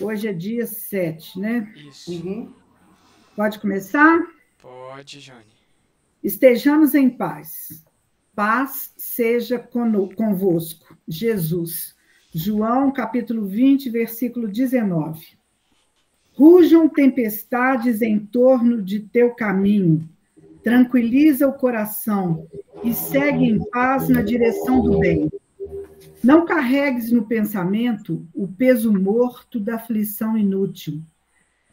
Hoje é dia 7, né? Isso. Pode começar? Pode, Jane. Estejamos em paz. Paz seja convosco. Jesus. João, capítulo 20, versículo 19. Rujam tempestades em torno de teu caminho. Tranquiliza o coração e segue em paz na direção do bem. Não carregues no pensamento o peso morto da aflição inútil.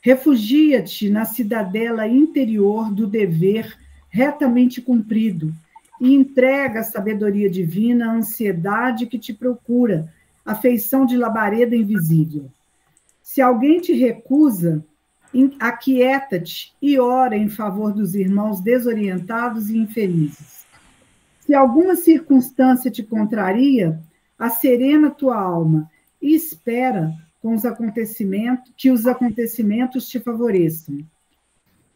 Refugia-te na cidadela interior do dever retamente cumprido e entrega a sabedoria divina à ansiedade que te procura, a feição de labareda invisível. Se alguém te recusa, aquieta-te e ora em favor dos irmãos desorientados e infelizes. Se alguma circunstância te contraria, acerena tua alma e espera que os acontecimentos te favoreçam.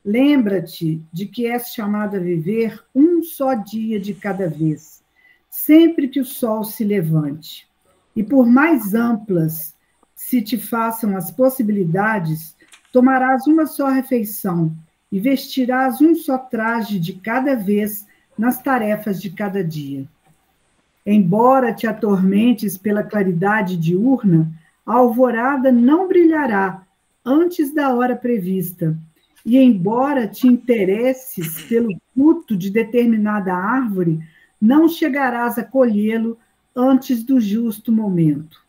Lembra-te de que és chamado a viver um só dia de cada vez, sempre que o sol se levante. E por mais amplas se te façam as possibilidades, tomarás uma só refeição e vestirás um só traje de cada vez nas tarefas de cada dia. Embora te atormentes pela claridade diurna, a alvorada não brilhará antes da hora prevista. E embora te interesses pelo fruto de determinada árvore, não chegarás a colhê-lo antes do justo momento.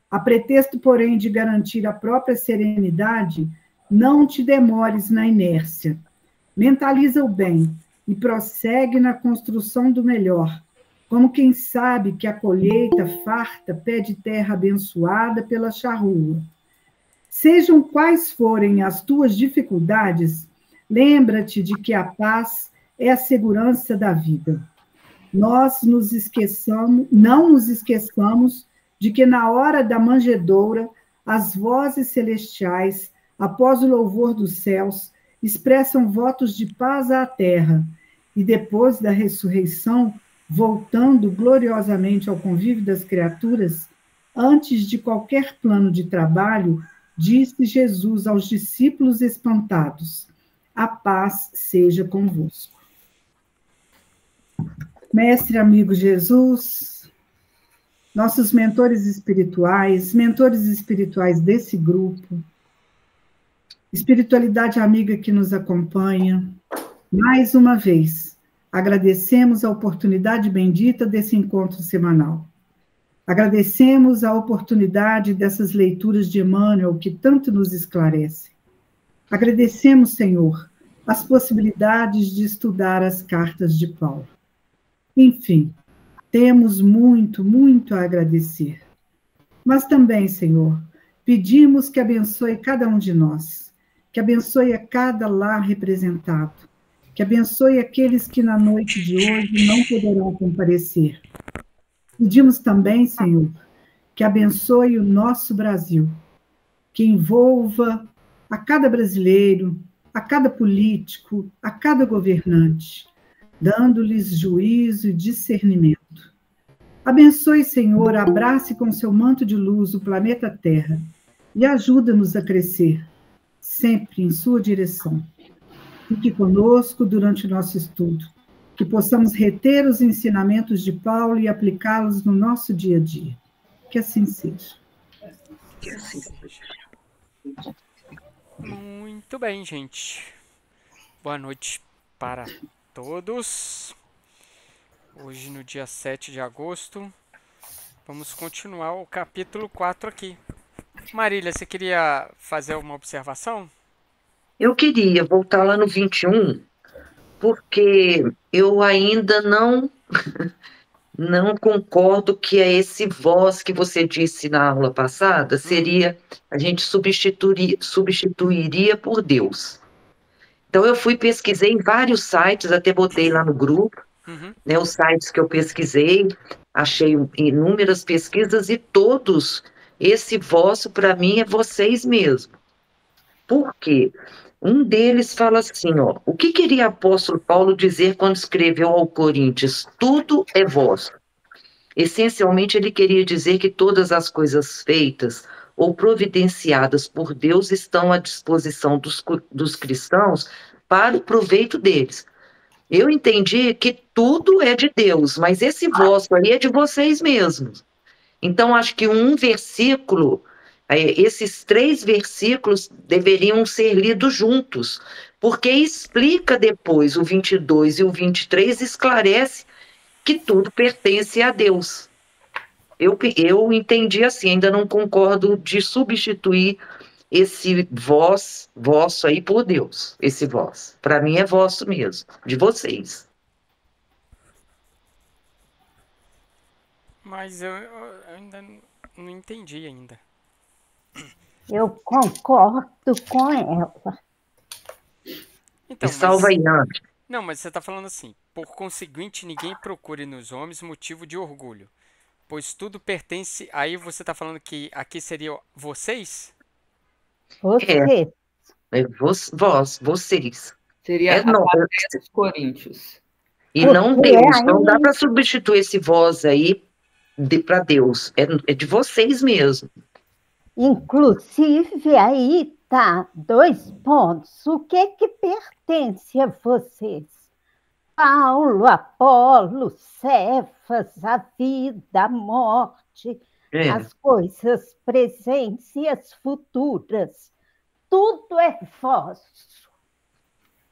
A pretexto, porém, de garantir a própria serenidade, não te demores na inércia. Mentaliza o bem e prossegue na construção do melhor, como quem sabe que a colheita farta pede terra abençoada pela charrua. Sejam quais forem as tuas dificuldades, lembra-te de que a paz é a segurança da vida. Não nos esqueçamos de que na hora da manjedoura, as vozes celestiais, após o louvor dos céus, expressam votos de paz à terra, e depois da ressurreição, voltando gloriosamente ao convívio das criaturas, antes de qualquer plano de trabalho, disse Jesus aos discípulos espantados: a paz seja convosco. Mestre amigo Jesus, nossos mentores espirituais desse grupo, espiritualidade amiga que nos acompanha, mais uma vez, agradecemos a oportunidade bendita desse encontro semanal. Agradecemos a oportunidade dessas leituras de Emmanuel que tanto nos esclarecem. Agradecemos, Senhor, as possibilidades de estudar as cartas de Paulo. Enfim, temos muito, muito a agradecer. Mas também, Senhor, pedimos que abençoe cada um de nós, que abençoe a cada lar representado, que abençoe aqueles que na noite de hoje não poderão comparecer. Pedimos também, Senhor, que abençoe o nosso Brasil, que envolva a cada brasileiro, a cada político, a cada governante, dando-lhes juízo e discernimento. Abençoe, Senhor, abrace com seu manto de luz o planeta Terra e ajuda-nos a crescer, sempre em sua direção. Fique conosco durante o nosso estudo, que possamos reter os ensinamentos de Paulo e aplicá-los no nosso dia a dia. Que assim seja. Que assim seja. Muito bem, gente. Boa noite para todos. Hoje, no dia 7 de agosto, vamos continuar o capítulo 4 aqui. Marília, você queria fazer uma observação? Eu queria voltar lá no 21, porque eu ainda não concordo que é esse vós que você disse na aula passada, seria, a gente substituiria por Deus. Então eu pesquisei em vários sites, até botei lá no grupo, né, os sites que eu pesquisei, achei inúmeras pesquisas e todos, esse vosso para mim é vocês mesmo. Por quê? Um deles fala assim, ó, o que queria o apóstolo Paulo dizer quando escreveu ao Coríntios? Tudo é vosso. Essencialmente, ele queria dizer que todas as coisas feitas ou providenciadas por Deus estão à disposição dos cristãos para o proveito deles. Eu entendi que tudo é de Deus, mas esse vosso aí é de vocês mesmos. Então, acho que um versículo, esses 3 versículos deveriam ser lidos juntos, porque explica depois o 22 e o 23, esclarece que tudo pertence a Deus. Eu entendi assim, ainda não concordo de substituir esse vosso aí por Deus, esse vós. Para mim é vosso mesmo, de vocês. Mas eu ainda não entendi ainda. Eu concordo com ela. Então, salva aí, Ana. Não, mas você está falando assim, por conseguinte, ninguém procure nos homens motivo de orgulho, pois tudo pertence. Aí você está falando que aqui seria vocês? Você. Vocês. Seria a plateia dos coríntios. E não Deus, não dá para substituir esse vós aí para Deus, é de vocês mesmo. Inclusive, aí tá 2 pontos. O que pertence a vocês? Paulo, Apolo, Cefas, a vida, a morte, as coisas presentes e as futuras. Tudo é vosso.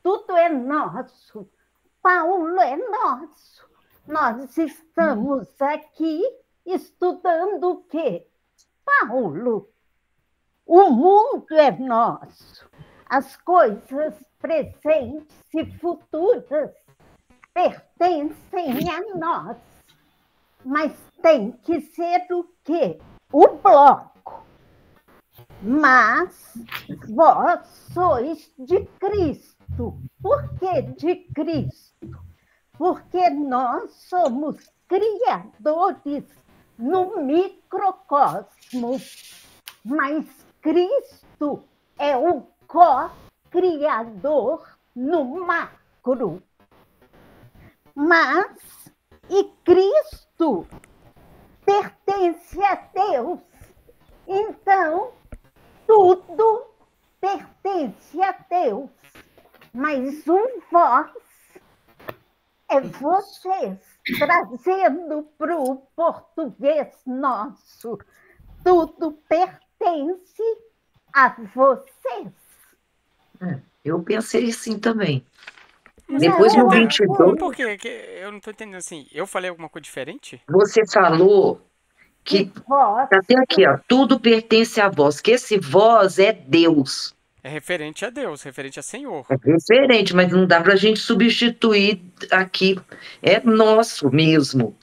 Tudo é nosso. Paulo é nosso. Nós estamos aqui estudando o quê? Paulo. O mundo é nosso. As coisas presentes e futuras pertencem a nós. Mas tem que ser o quê? O bloco. Mas vós sois de Cristo. Por que de Cristo? Porque nós somos criadores no microcosmo, mas Cristo é o co-criador no macro. E Cristo pertence a Deus. Então, tudo pertence a Deus. Mas o vós é vocês, trazendo para o português nosso. Tudo pertence a vocês. Eu pensei assim também. Depois no 22... Por quê? Eu não estou entendendo assim. Eu falei alguma coisa diferente? Você falou que até aqui, ó, tudo pertence a vós, que esse vós é Deus. É referente a Deus, referente a Senhor. É referente, mas não dá para a gente substituir aqui. É nosso mesmo.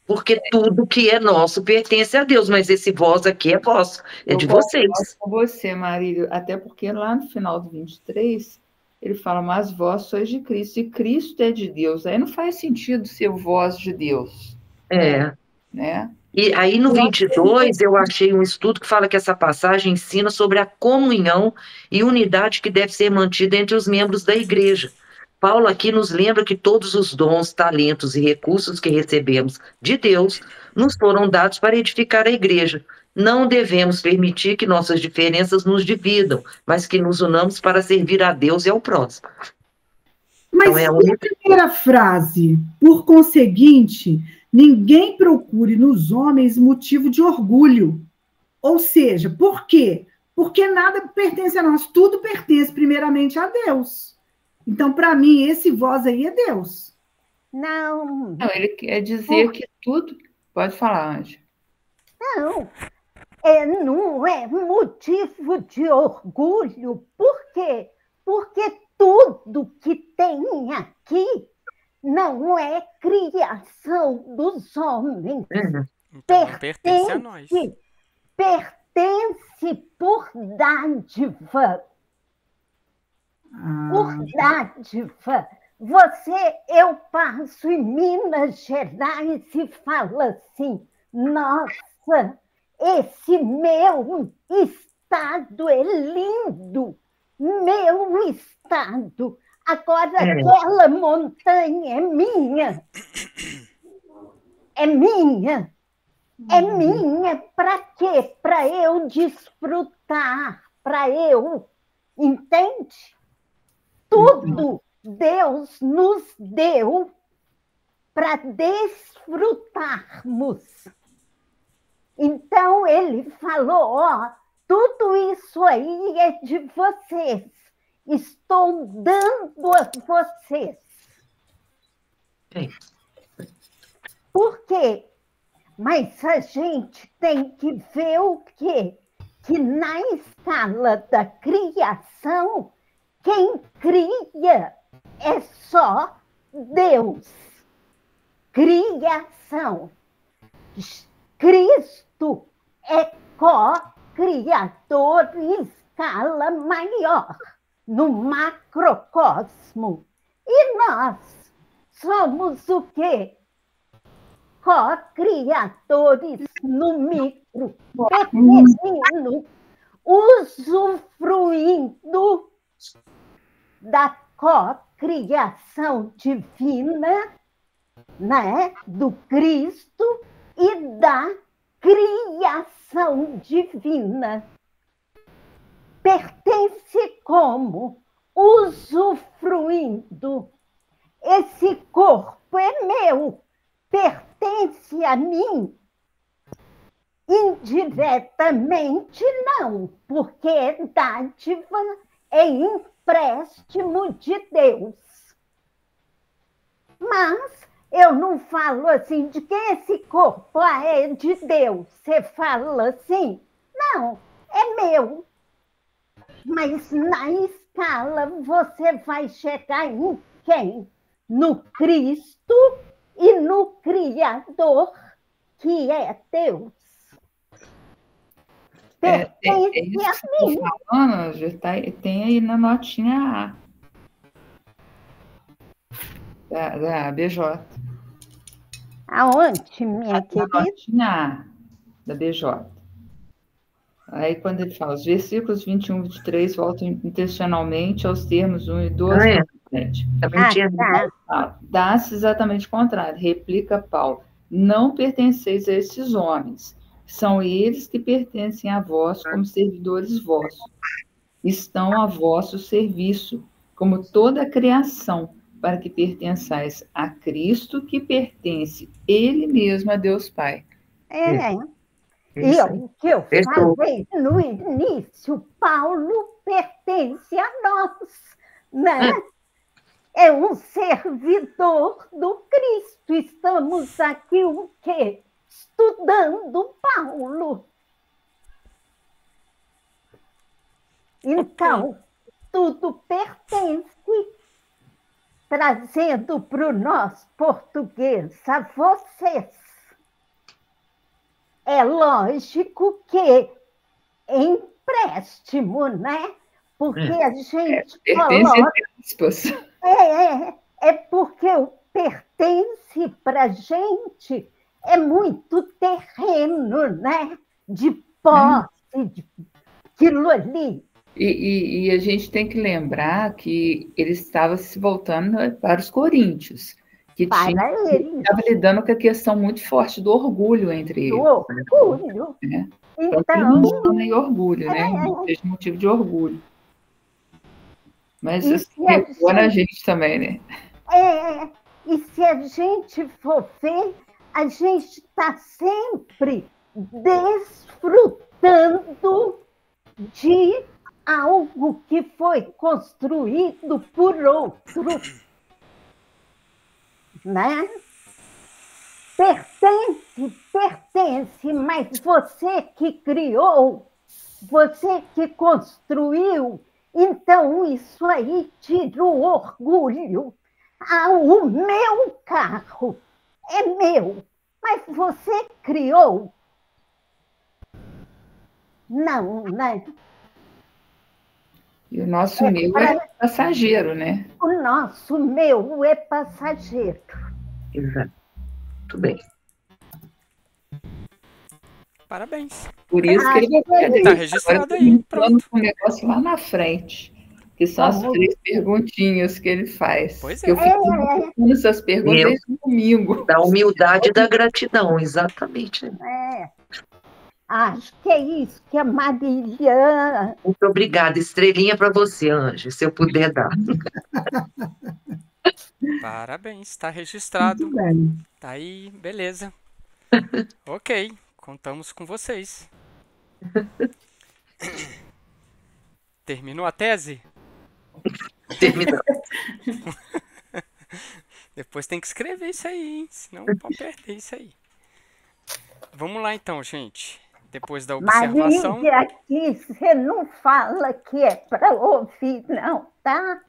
Porque tudo que é nosso pertence a Deus, mas esse vós aqui é vosso, é de vocês. Eu com você, Marília, até porque lá no final do 23, ele fala, mas vós sois de Cristo, e Cristo é de Deus. Aí não faz sentido ser vós de Deus. Né? E aí no 22 eu achei um estudo que fala que essa passagem ensina sobre a comunhão e unidade que deve ser mantida entre os membros da igreja. Paulo aqui nos lembra que todos os dons, talentos e recursos que recebemos de Deus nos foram dados para edificar a igreja. Não devemos permitir que nossas diferenças nos dividam, mas que nos unamos para servir a Deus e ao próximo. Mas então, a primeira frase, por conseguinte, ninguém procure nos homens motivo de orgulho. Ou seja, por quê? Porque nada pertence a nós, tudo pertence primeiramente a Deus. Então, para mim, esse vós aí é Deus. Não, ele quer dizer que tudo... Pode falar, Ângela. Não, não é motivo de orgulho. Por quê? Porque tudo que tem aqui não é criação dos homens. Então não pertence a nós. Pertence por dádiva. Por dádiva. Eu passo em Minas Gerais e falo assim, nossa, esse meu estado é lindo, meu estado. Agora aquela montanha é minha. É minha. É minha para quê? Para eu desfrutar, para eu, entende? Tudo Deus nos deu para desfrutarmos. Então ele falou, ó, tudo isso aí é de vocês. Estou dando a vocês. Sim. Por quê? Mas a gente tem que ver o quê? Que na escala da criação, quem cria é só Deus. Criação. Cristo é co-criador em escala maior, no macrocosmo. E nós somos o quê? Co-criadores no micro, pequenino, usufruindo da co-criação divina, né, do Cristo e da criação divina. Pertence como? Usufruindo. Esse corpo é meu, pertence a mim? Indiretamente, não, porque é dádiva, é empréstimo de Deus. Mas eu não falo assim, de que esse corpo é de Deus. Você fala assim, não, é meu. Mas na escala você vai chegar em quem? No Cristo e no Criador, que é Deus. Pertence a mim. Falando, tem aí na notinha A da BJ. Aonde, minha querida? Na notinha A da BJ. Aí, quando ele fala, os versículos 21 e 23 voltam intencionalmente aos termos 1 e 2. Dá-se exatamente o contrário. Replica Paulo. Não pertenceis a esses homens. São eles que pertencem a vós como servidores vossos. Estão a vosso serviço, como toda a criação, para que pertençais a Cristo, que pertence Ele mesmo a Deus Pai. E o que eu falei no início, Paulo pertence a nós, né? É um servidor do Cristo. Estamos aqui o quê? Estudando Paulo. Então, tudo pertence, trazendo para o nosso português a vocês. É lógico que é empréstimo, né? Porque a gente coloca... É porque o pertence para a gente é muito terreno, né? De posse, de aquilo ali. E a gente tem que lembrar que ele estava se voltando para os coríntios, que estava lidando com a questão muito forte do orgulho entre eles. Do orgulho. Né? Então, e orgulho, né? Seja motivo de orgulho. Mas isso recuou na gente também, né? E se a gente for ver, a gente está sempre desfrutando de algo que foi construído por outro, né? Pertence, mas você que criou, você que construiu, então isso aí tira o orgulho. O meu carro é meu, mas você criou. Não, né? E o nosso meu é passageiro, né? O nosso meu é passageiro. Exato. Muito bem. Parabéns. Por isso que ele está registrado aí. Pronto. Um negócio lá na frente. Que são as 3 perguntinhas que ele faz. Pois é. Eu fico essas perguntas desde o domingo. Da humildade e da gratidão, exatamente. Acho que é isso que a Marília... Muito obrigada. Estrelinha para você, Anjo, se eu puder dar. Parabéns, está registrado. Muito bem. Tá aí, beleza. Ok, contamos com vocês. Terminou a tese? Terminou. Depois tem que escrever isso aí, hein? Senão pode perder isso aí. Vamos lá então, gente. Depois da observação... Marília, aqui você não fala que é para ouvir, não, tá?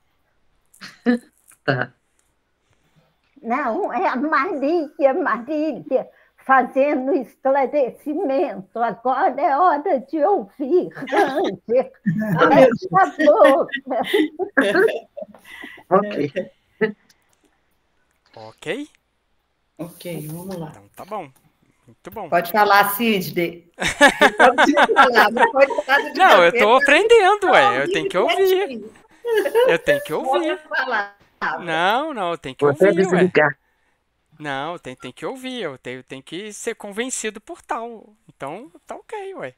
Tá. Não, é a Marília, fazendo esclarecimento. Agora é hora de ouvir, Ranger. Fecha a boca. Ok. Ok? Ok, vamos lá. Então tá bom. Muito bom. Pode falar, Sidney. Pode falar, coitado de Não, eu você, tô mas aprendendo, ué. Eu ouvindo tenho que ouvir. quietinho. Eu tenho que ouvir. Pode falar. Não, eu tenho que Vou até ouvir, ué. desligar. Não, tem que ouvir. Eu tenho que ser convencido por tal. Então, tá ok, ué.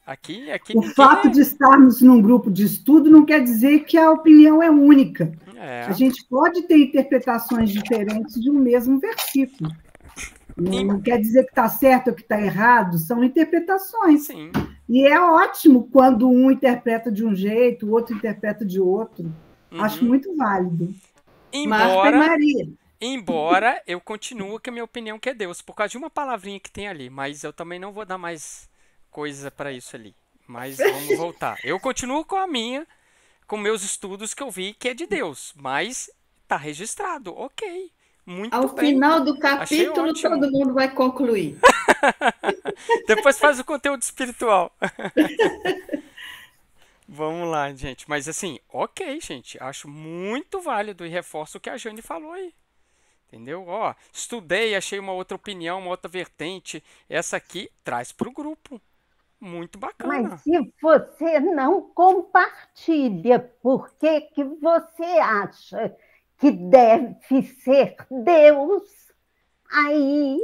Aqui O ninguém fato de estarmos num grupo de estudo não quer dizer que a opinião é única. É. A gente pode ter interpretações diferentes de um mesmo versículo. Não quer dizer que está certo ou que está errado, são interpretações. Sim. E é ótimo quando um interpreta de um jeito, o outro interpreta de outro. Acho muito válido. Marta e Maria. Embora eu continue com a minha opinião que é Deus, por causa de uma palavrinha que tem ali, mas eu também não vou dar mais coisa para isso ali. Mas vamos voltar. Eu continuo com a minha, com meus estudos que eu vi que é de Deus, mas tá registrado, ok. Muito Ao bem. final do Achei capítulo, ótimo. todo mundo vai concluir. Depois faz o conteúdo espiritual. Vamos lá, gente. Mas assim, ok, gente. Acho muito válido e reforço o que a Jane falou aí. Entendeu? Ó, estudei, achei uma outra opinião, uma outra vertente. Essa aqui traz para o grupo. Muito bacana. Mas se você não compartilha, por que que você acha que deve ser Deus? Aí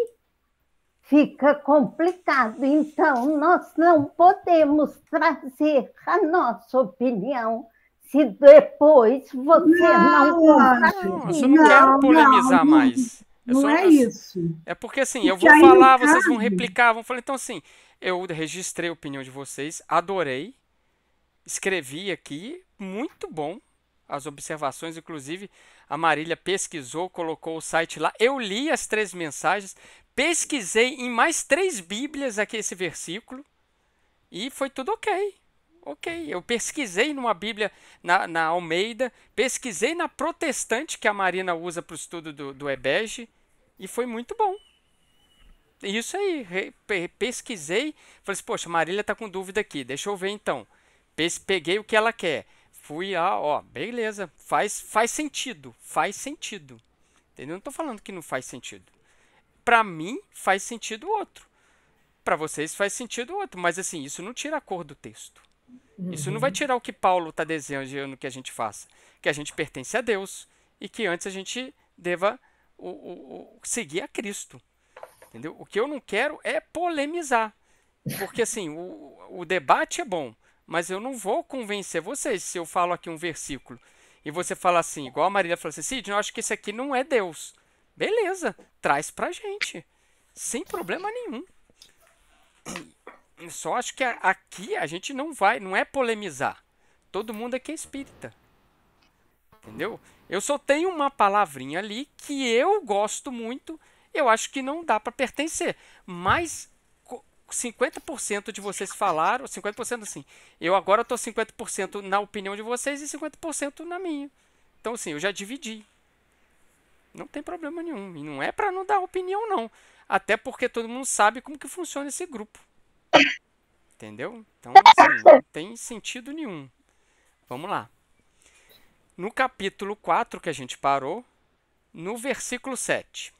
fica complicado. Então, nós não podemos trazer a nossa opinião se depois você não compartilha. Eu só não quero polemizar mais. Não é isso. É porque assim, eu vou falar, vocês vão replicar, vão falar. Então assim, eu registrei a opinião de vocês, adorei, escrevi aqui, muito bom as observações, inclusive a Marília pesquisou, colocou o site lá, eu li as 3 mensagens, pesquisei em mais 3 bíblias aqui esse versículo e foi tudo ok. Ok, eu pesquisei numa bíblia na Almeida, pesquisei na protestante que a Marina usa para o estudo do Ebege e foi muito bom. Isso aí, pesquisei, falei assim, poxa, Marília está com dúvida aqui, deixa eu ver então. Peguei o que ela quer, fui lá, ó, beleza, faz sentido, entendeu? Não estou falando que não faz sentido. Para mim, faz sentido outro. Para vocês, faz sentido outro, mas assim, isso não tira a cor do texto. Isso não vai tirar o que Paulo está desejando que a gente faça, que a gente pertence a Deus e que antes a gente deva seguir a Cristo. Entendeu? O que eu não quero é polemizar, porque assim, o debate é bom, mas eu não vou convencer vocês se eu falo aqui um versículo e você fala assim, igual a Marília falou assim, Sidney, eu acho que esse aqui não é Deus. Beleza, traz pra gente, sem problema nenhum. Só acho que aqui a gente não é polemizar. Todo mundo aqui é espírita. Entendeu? Eu só tenho uma palavrinha ali que eu gosto muito, eu acho que não dá para pertencer. Mas 50% de vocês falaram, 50% assim, eu agora estou 50% na opinião de vocês e 50% na minha. Então assim, eu já dividi. Não tem problema nenhum. E não é para não dar opinião, não. Até porque todo mundo sabe como que funciona esse grupo. Entendeu? Então, assim, não tem sentido nenhum. Vamos lá. No capítulo 4 que a gente parou, no versículo 7.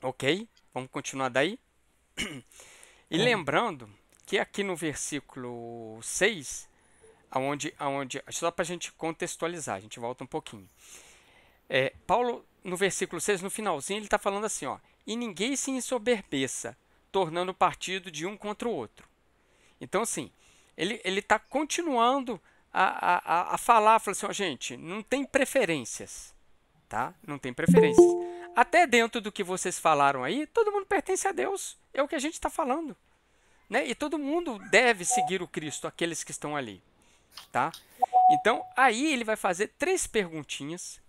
Ok? Vamos continuar daí? E lembrando que aqui no versículo 6, Só para a gente contextualizar, a gente volta um pouquinho. Paulo, no versículo 6, no finalzinho, ele está falando assim, ó, e ninguém se ensoberbeça, tornando partido de um contra o outro. Então, assim, ele está continuando a falar, falou assim, ó, gente, não tem preferências, tá? Não tem preferências. Até dentro do que vocês falaram aí, todo mundo pertence a Deus, é o que a gente está falando, né? E todo mundo deve seguir o Cristo, aqueles que estão ali, tá? Então, aí ele vai fazer 3 perguntinhas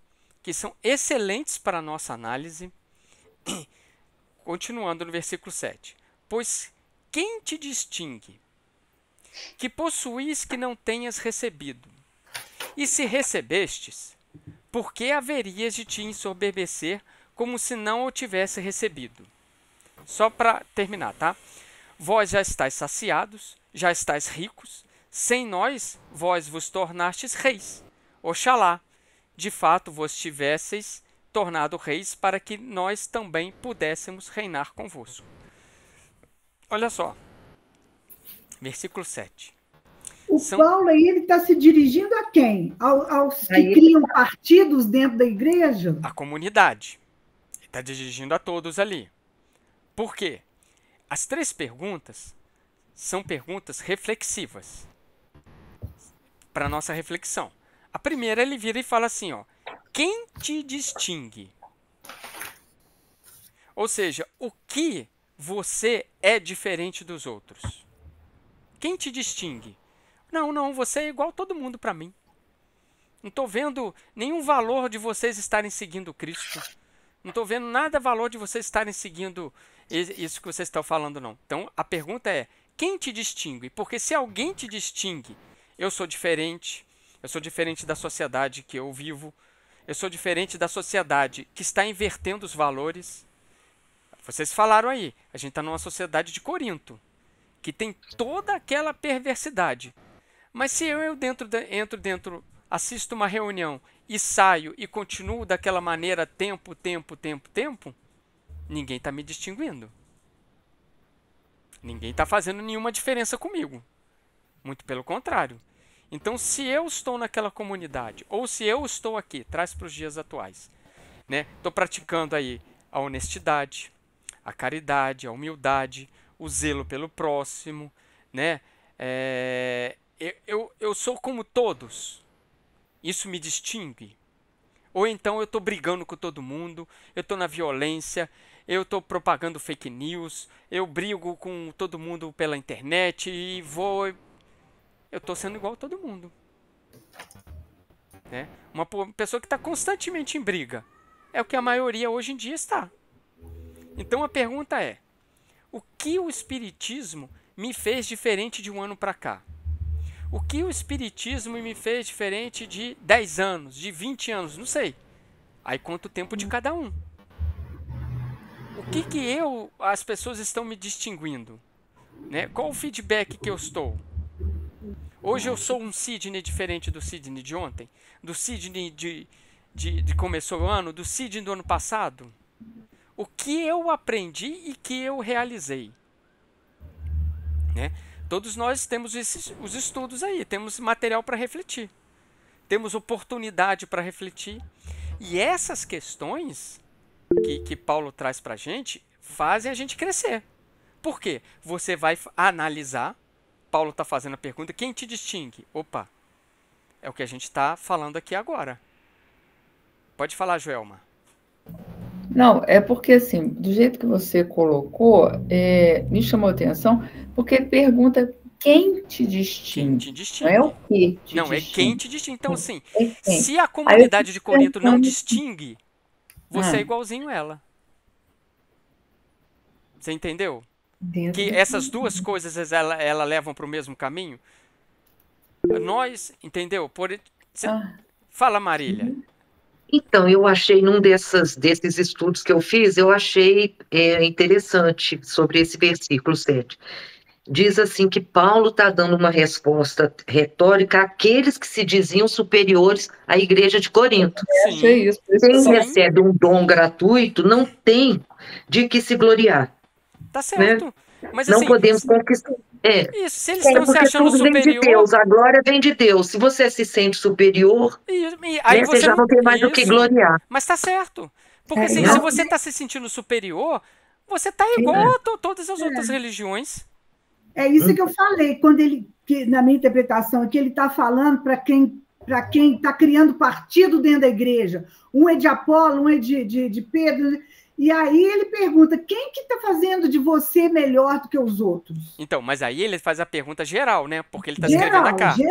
que são excelentes para a nossa análise. Continuando no versículo 7. Pois quem te distingue? Que possuís que não tenhas recebido? E se recebestes, por que haverias de te ensoberbecer como se não o tivesse recebido? Só para terminar, tá? Vós já estáis saciados, já estáis ricos, sem nós, vós vos tornastes reis. Oxalá, de fato, vos tivesseis tornado reis para que nós também pudéssemos reinar convosco. Olha só, versículo 7. Paulo aí, ele está se dirigindo a quem? Aos que criam partidos dentro da igreja? A comunidade. Ele está dirigindo a todos ali. Por quê? As 3 perguntas são perguntas reflexivas para a nossa reflexão. A primeira, ele vira e fala assim, ó, quem te distingue? Ou seja, o que você é diferente dos outros? Quem te distingue? Não, você é igual a todo mundo para mim. Não estou vendo nenhum valor de vocês estarem seguindo Cristo. Não estou vendo nada valor de vocês estarem seguindo isso que vocês estão falando, não. Então, a pergunta é, quem te distingue? Porque se alguém te distingue, eu sou diferente da sociedade que eu vivo, eu sou diferente da sociedade que está invertendo os valores. Vocês falaram aí, a gente está numa sociedade de Corinto, que tem toda aquela perversidade. Mas se eu entro dentro, assisto uma reunião e saio e continuo daquela maneira tempo, ninguém está me distinguindo. Ninguém está fazendo nenhuma diferença comigo. Muito pelo contrário. Então, se eu estou naquela comunidade, ou se eu estou aqui, traz para os dias atuais, né? Estou praticando aí a honestidade, a caridade, a humildade, o zelo pelo próximo, né? Eu sou como todos. Isso me distingue? Ou então eu estou brigando com todo mundo, eu estou na violência, eu estou propagando fake news, eu brigo com todo mundo pela internet e vou... Eu estou sendo igual a todo mundo. Né? Uma pessoa que está constantemente em briga. É o que a maioria hoje em dia está. Então a pergunta é, o que o Espiritismo me fez diferente de um ano para cá? O que o Espiritismo me fez diferente de 10 anos, de 20 anos? Não sei. Aí conta o tempo de cada um. O que as pessoas estão me distinguindo? Né? Qual o feedback que eu estou? Hoje eu sou um Sidney diferente do Sidney de ontem? Do Sidney de começou o ano? Do Sidney do ano passado? O que eu aprendi e que eu realizei? Né? Todos nós temos os estudos aí, temos material para refletir. Temos oportunidade para refletir. E essas questões que Paulo traz para a gente fazem a gente crescer. Por quê? Você vai analisar. Paulo está fazendo a pergunta, quem te distingue? Opa, é o que a gente está falando aqui agora. Pode falar, Joelma. Não, é porque assim, do jeito que você colocou, me chamou a atenção, porque ele pergunta quem te distingue. Quem te distingue. Não é o que te Não, distingue. é quem te distingue. Então, assim, se a comunidade de Corinto não distingue, você é igualzinho a ela. Você entendeu? Que essas duas coisas ela levam para o mesmo caminho. Nós, entendeu? Fala, Marília. Então, eu achei num desses estudos que eu fiz, eu achei interessante sobre esse versículo 7. Diz assim que Paulo está dando uma resposta retórica àqueles que se diziam superiores à igreja de Corinto. Achei isso. Quem recebe um dom gratuito não tem de que se gloriar. Tá certo. Né? Mas, não assim, podemos conquistar. Isso, se eles estão se achando superior... Vem de Deus, a glória vem de Deus. Se você se sente superior, aí você já não tem mais o que gloriar. Mas tá certo. Porque assim, se você está se sentindo superior, você está igual a todas as outras religiões. É isso que eu falei, quando na minha interpretação, que ele está falando para quem está criando partido dentro da igreja. Um é de Apolo, um é de Pedro. E aí ele pergunta, quem que está fazendo de você melhor do que os outros? Então, mas aí ele faz a pergunta geral, né? Porque ele está escrevendo a carta.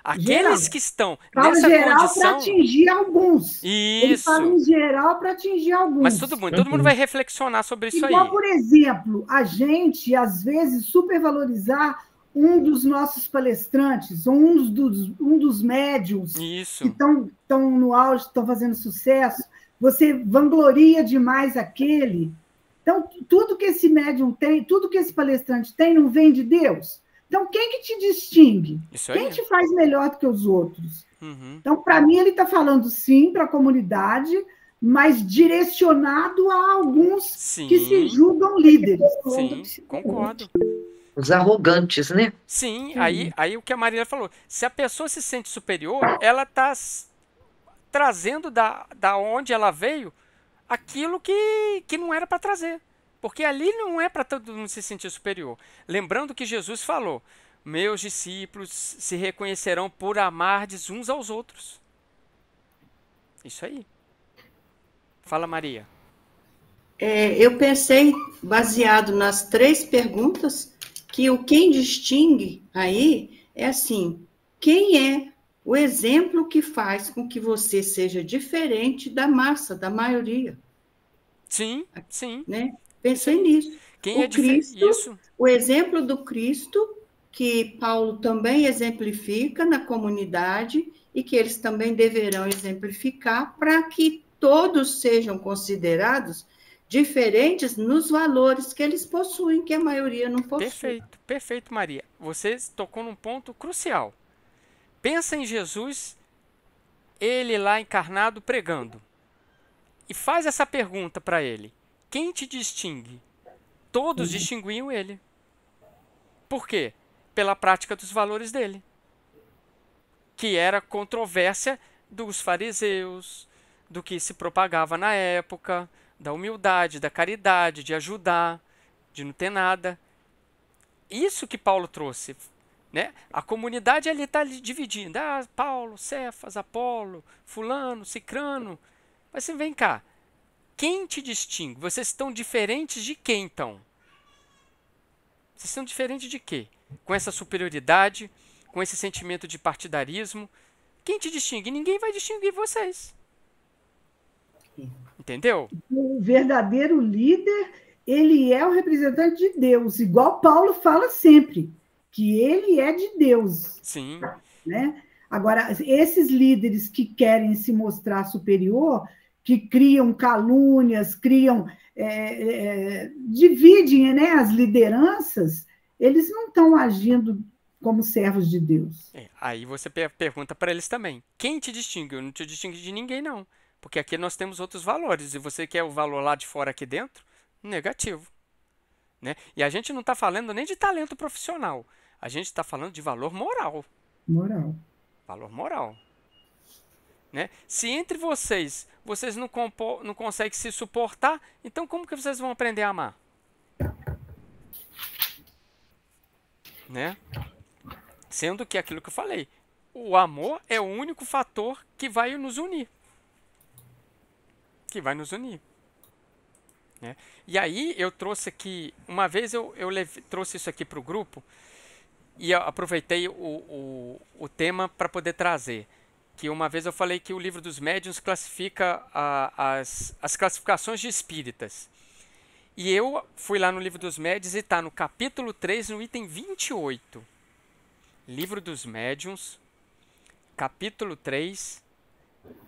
Aqueles que estão nessa geral condição... para atingir alguns. Isso. Ele fala em geral para atingir alguns. Mas todo mundo vai reflexionar sobre isso Igual, aí. Por exemplo, a gente, às vezes, supervalorizar um dos nossos palestrantes, ou um dos médiums que estão no auge, estão fazendo sucesso. Você vangloria demais aquele. Então, tudo que esse médium tem, tudo que esse palestrante tem, não vem de Deus. Então, quem que te distingue? Quem te faz melhor do que os outros? Então, para mim, ele está falando, sim, para a comunidade, mas direcionado a alguns que se julgam líderes. Sim, concordo. Os arrogantes, né? Sim, aí o que a Marília falou. Se a pessoa se sente superior, ela está trazendo da onde ela veio aquilo que não era para trazer. Porque ali não é para todo mundo se sentir superior. Lembrando que Jesus falou, meus discípulos se reconhecerão por amardes uns aos outros. Isso aí. Fala, Maria. Eu pensei, baseado nas 3 perguntas, que o quem distingue aí é assim, quem é o exemplo que faz com que você seja diferente da massa, da maioria. Sim, sim. Né? Pensei nisso. Quem é Cristo, isso? O exemplo do Cristo, que Paulo também exemplifica na comunidade e que eles também deverão exemplificar para que todos sejam considerados diferentes nos valores que eles possuem, que a maioria não possui. Perfeito, Maria. Você tocou num ponto crucial. Pensa em Jesus, ele lá encarnado pregando. E faz essa pergunta para ele. Quem te distingue? Todos distinguiam ele. Por quê? Pela prática dos valores dele. Que era controvérsia dos fariseus, do que se propagava na época, da humildade, da caridade, de ajudar, de não ter nada. Isso que Paulo trouxe. Né? A comunidade ali está dividindo. Paulo, Cefas, Apolo, fulano, cicrano. Mas assim, vem cá. Quem te distingue? Vocês estão diferentes de quem, então? Vocês estão diferentes de quê? Com essa superioridade, com esse sentimento de partidarismo. Quem te distingue? Ninguém vai distinguir vocês. Entendeu? O verdadeiro líder, ele é o representante de Deus, igual Paulo fala sempre. Que ele é de Deus. Sim. Né? Agora, esses líderes que querem se mostrar superior, que criam calúnias, dividem, né, as lideranças, eles não estão agindo como servos de Deus. Aí você pergunta para eles também, quem te distingue? Eu não te distingo de ninguém, não. Porque aqui nós temos outros valores, e você quer o valor lá de fora aqui dentro? Negativo. Né? E a gente não está falando nem de talento profissional. A gente está falando de valor moral. Valor moral. Né? Se entre vocês não conseguem se suportar, então como que vocês vão aprender a amar? Né? Sendo que aquilo que eu falei, o amor é o único fator que vai nos unir. Né? E aí eu trouxe aqui, uma vez eu trouxe isso aqui para o grupo e eu aproveitei o tema para poder trazer. Que uma vez eu falei que o livro dos médiuns classifica as classificações de espíritas. E eu fui lá no livro dos médiuns e está no capítulo 3, no item 28. Livro dos médiuns, capítulo 3,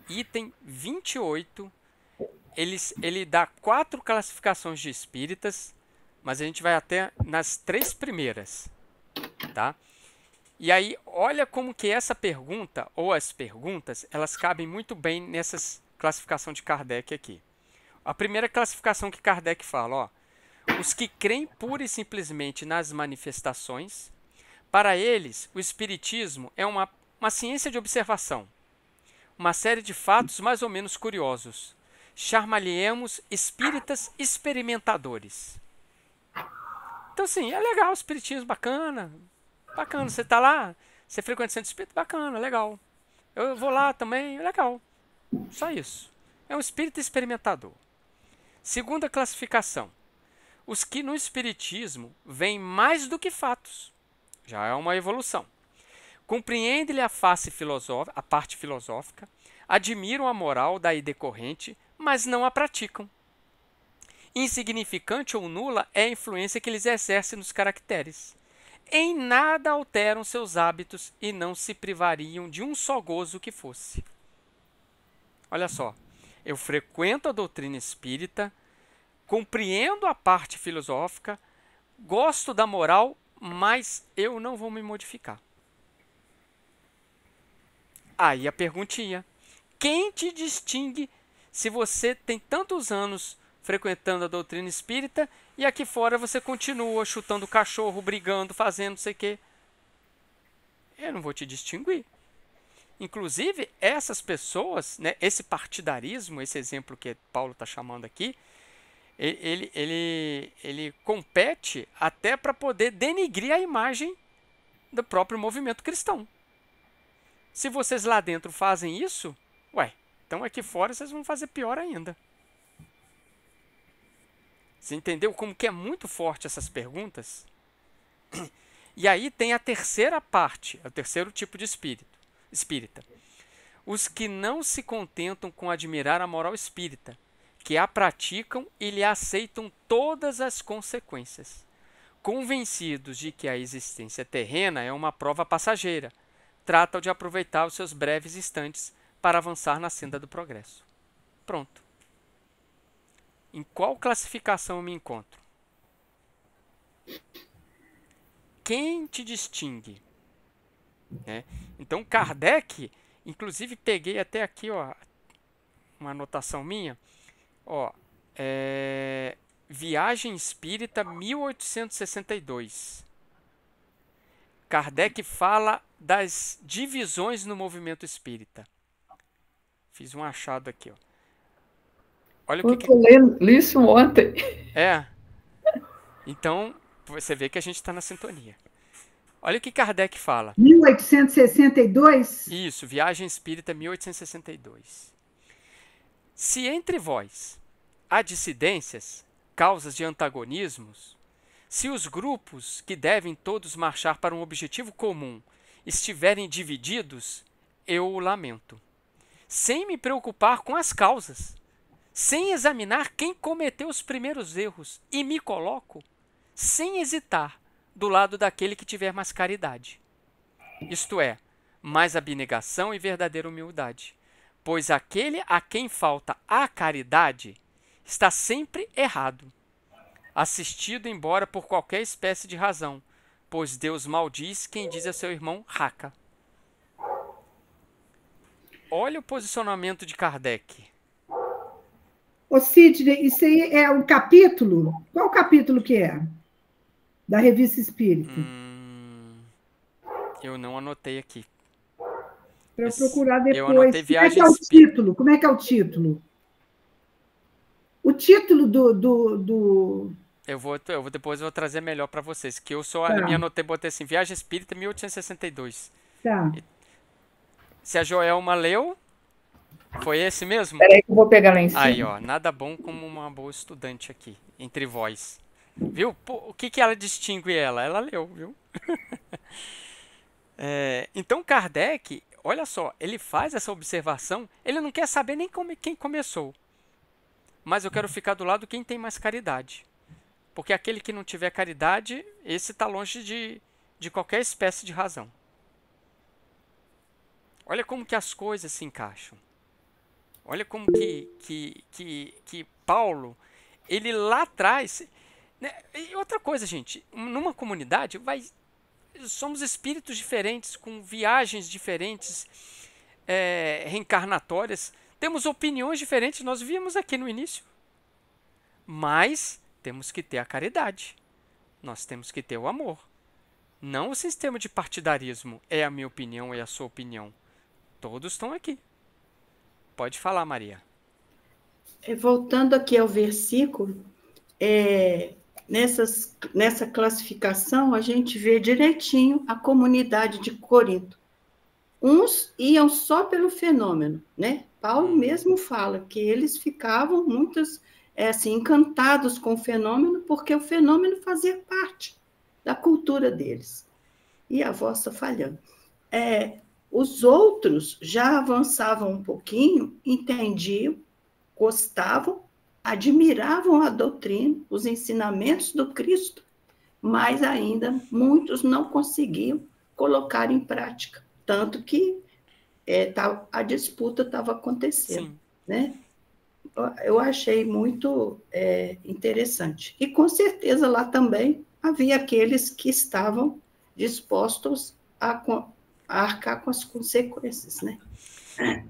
item 28. Ele dá 4 classificações de espíritas, mas a gente vai até nas 3 primeiras, tá? E aí, olha como que essa pergunta, ou as perguntas, elas cabem muito bem nessa classificação de Kardec aqui. A primeira classificação que Kardec fala, ó, os que creem pura e simplesmente nas manifestações. Para eles, o espiritismo é uma ciência de observação, uma série de fatos mais ou menos curiosos. Chamar-lhe-emos espíritas experimentadores. Então, sim, é legal o espiritismo, bacana. Bacana, você está lá, você frequenta o centro espírita, bacana, legal. Eu vou lá também, legal. Só isso. É um espírito experimentador. Segunda classificação. Os que no espiritismo veem mais do que fatos. Já é uma evolução. Compreendem-lhe a parte filosófica, admiram a moral daí decorrente, mas não a praticam. Insignificante ou nula é a influência que eles exercem nos caracteres. Em nada alteram seus hábitos e não se privariam de um só gozo que fosse. Olha só, eu frequento a doutrina espírita, compreendo a parte filosófica, gosto da moral, mas eu não vou me modificar. Aí a perguntinha: quem te distingue se você tem tantos anos frequentando a doutrina espírita e aqui fora você continua chutando cachorro, brigando, fazendo não sei o quê? Eu não vou te distinguir. Inclusive, essas pessoas, né, esse partidarismo, esse exemplo que Paulo está chamando aqui, ele compete até para poder denigrir a imagem do próprio movimento cristão. Se vocês lá dentro fazem isso, então aqui fora vocês vão fazer pior ainda. Você entendeu como que é muito forte essas perguntas? E aí tem a terceira parte, o terceiro tipo de espírita. Os que não se contentam com admirar a moral espírita, que a praticam e lhe aceitam todas as consequências, convencidos de que a existência terrena é uma prova passageira, tratam de aproveitar os seus breves instantes para avançar na senda do progresso. Pronto. Em qual classificação eu me encontro? Quem te distingue? Então, Kardec, inclusive peguei até aqui uma anotação minha, Viagem Espírita 1862. Kardec fala das divisões no movimento espírita. Fiz um achado aqui. Olha o que eu li isso ontem. Então, você vê que a gente está na sintonia. Olha o que Kardec fala. 1862? Isso, Viagem Espírita 1862. Se entre vós há dissidências, causas de antagonismos, se os grupos que devem todos marchar para um objetivo comum estiverem divididos, eu o lamento, sem me preocupar com as causas, sem examinar quem cometeu os primeiros erros, e me coloco, sem hesitar, do lado daquele que tiver mais caridade. Isto é, mais abnegação e verdadeira humildade. Pois aquele a quem falta a caridade está sempre errado, assistido embora por qualquer espécie de razão, pois Deus maldiz quem diz a seu irmão raca. Olha o posicionamento de Kardec. Ô Sidney, isso aí é um capítulo? Qual capítulo que é? Da Revista Espírita? Eu não anotei aqui. Para eu procurar depois. Eu anotei Viagem Como é que é o título? Como é que é o título? O título do... Depois eu vou trazer melhor para vocês, que eu só me anotei, botei assim, Viagem Espírita 1862. Tá. Se a Joelma leu, foi esse mesmo? Peraí que eu vou pegar lá em cima. Aí, nada bom como uma boa estudante aqui, entre vós. Viu? O que ela distingue ela? Ela leu, viu? Então, Kardec, olha só, ele faz essa observação, ele não quer saber nem quem começou. Mas eu quero ficar do lado de quem tem mais caridade. Porque aquele que não tiver caridade, esse está longe de qualquer espécie de razão. Olha como que as coisas se encaixam. Olha como que Paulo, ele lá atrás... Né? E outra coisa, gente, numa comunidade somos espíritos diferentes, com viagens diferentes, reencarnatórias, temos opiniões diferentes, nós vimos aqui no início. Mas temos que ter a caridade. Nós temos que ter o amor. Não o sistema de partidarismo. É a minha opinião, é a sua opinião. Todos estão aqui. Pode falar, Maria. Voltando aqui ao versículo, nessa classificação, a gente vê direitinho a comunidade de Corinto. Uns iam só pelo fenômeno, né? Paulo mesmo fala que eles ficavam muitos assim, encantados com o fenômeno, porque o fenômeno fazia parte da cultura deles. E a vossa falhando. Os outros já avançavam um pouquinho, entendiam, gostavam, admiravam a doutrina, os ensinamentos do Cristo, mas ainda muitos não conseguiam colocar em prática. Tanto que a disputa estava acontecendo. Né? Eu achei muito interessante. E, com certeza, lá também havia aqueles que estavam dispostos a arcar com as consequências. Né?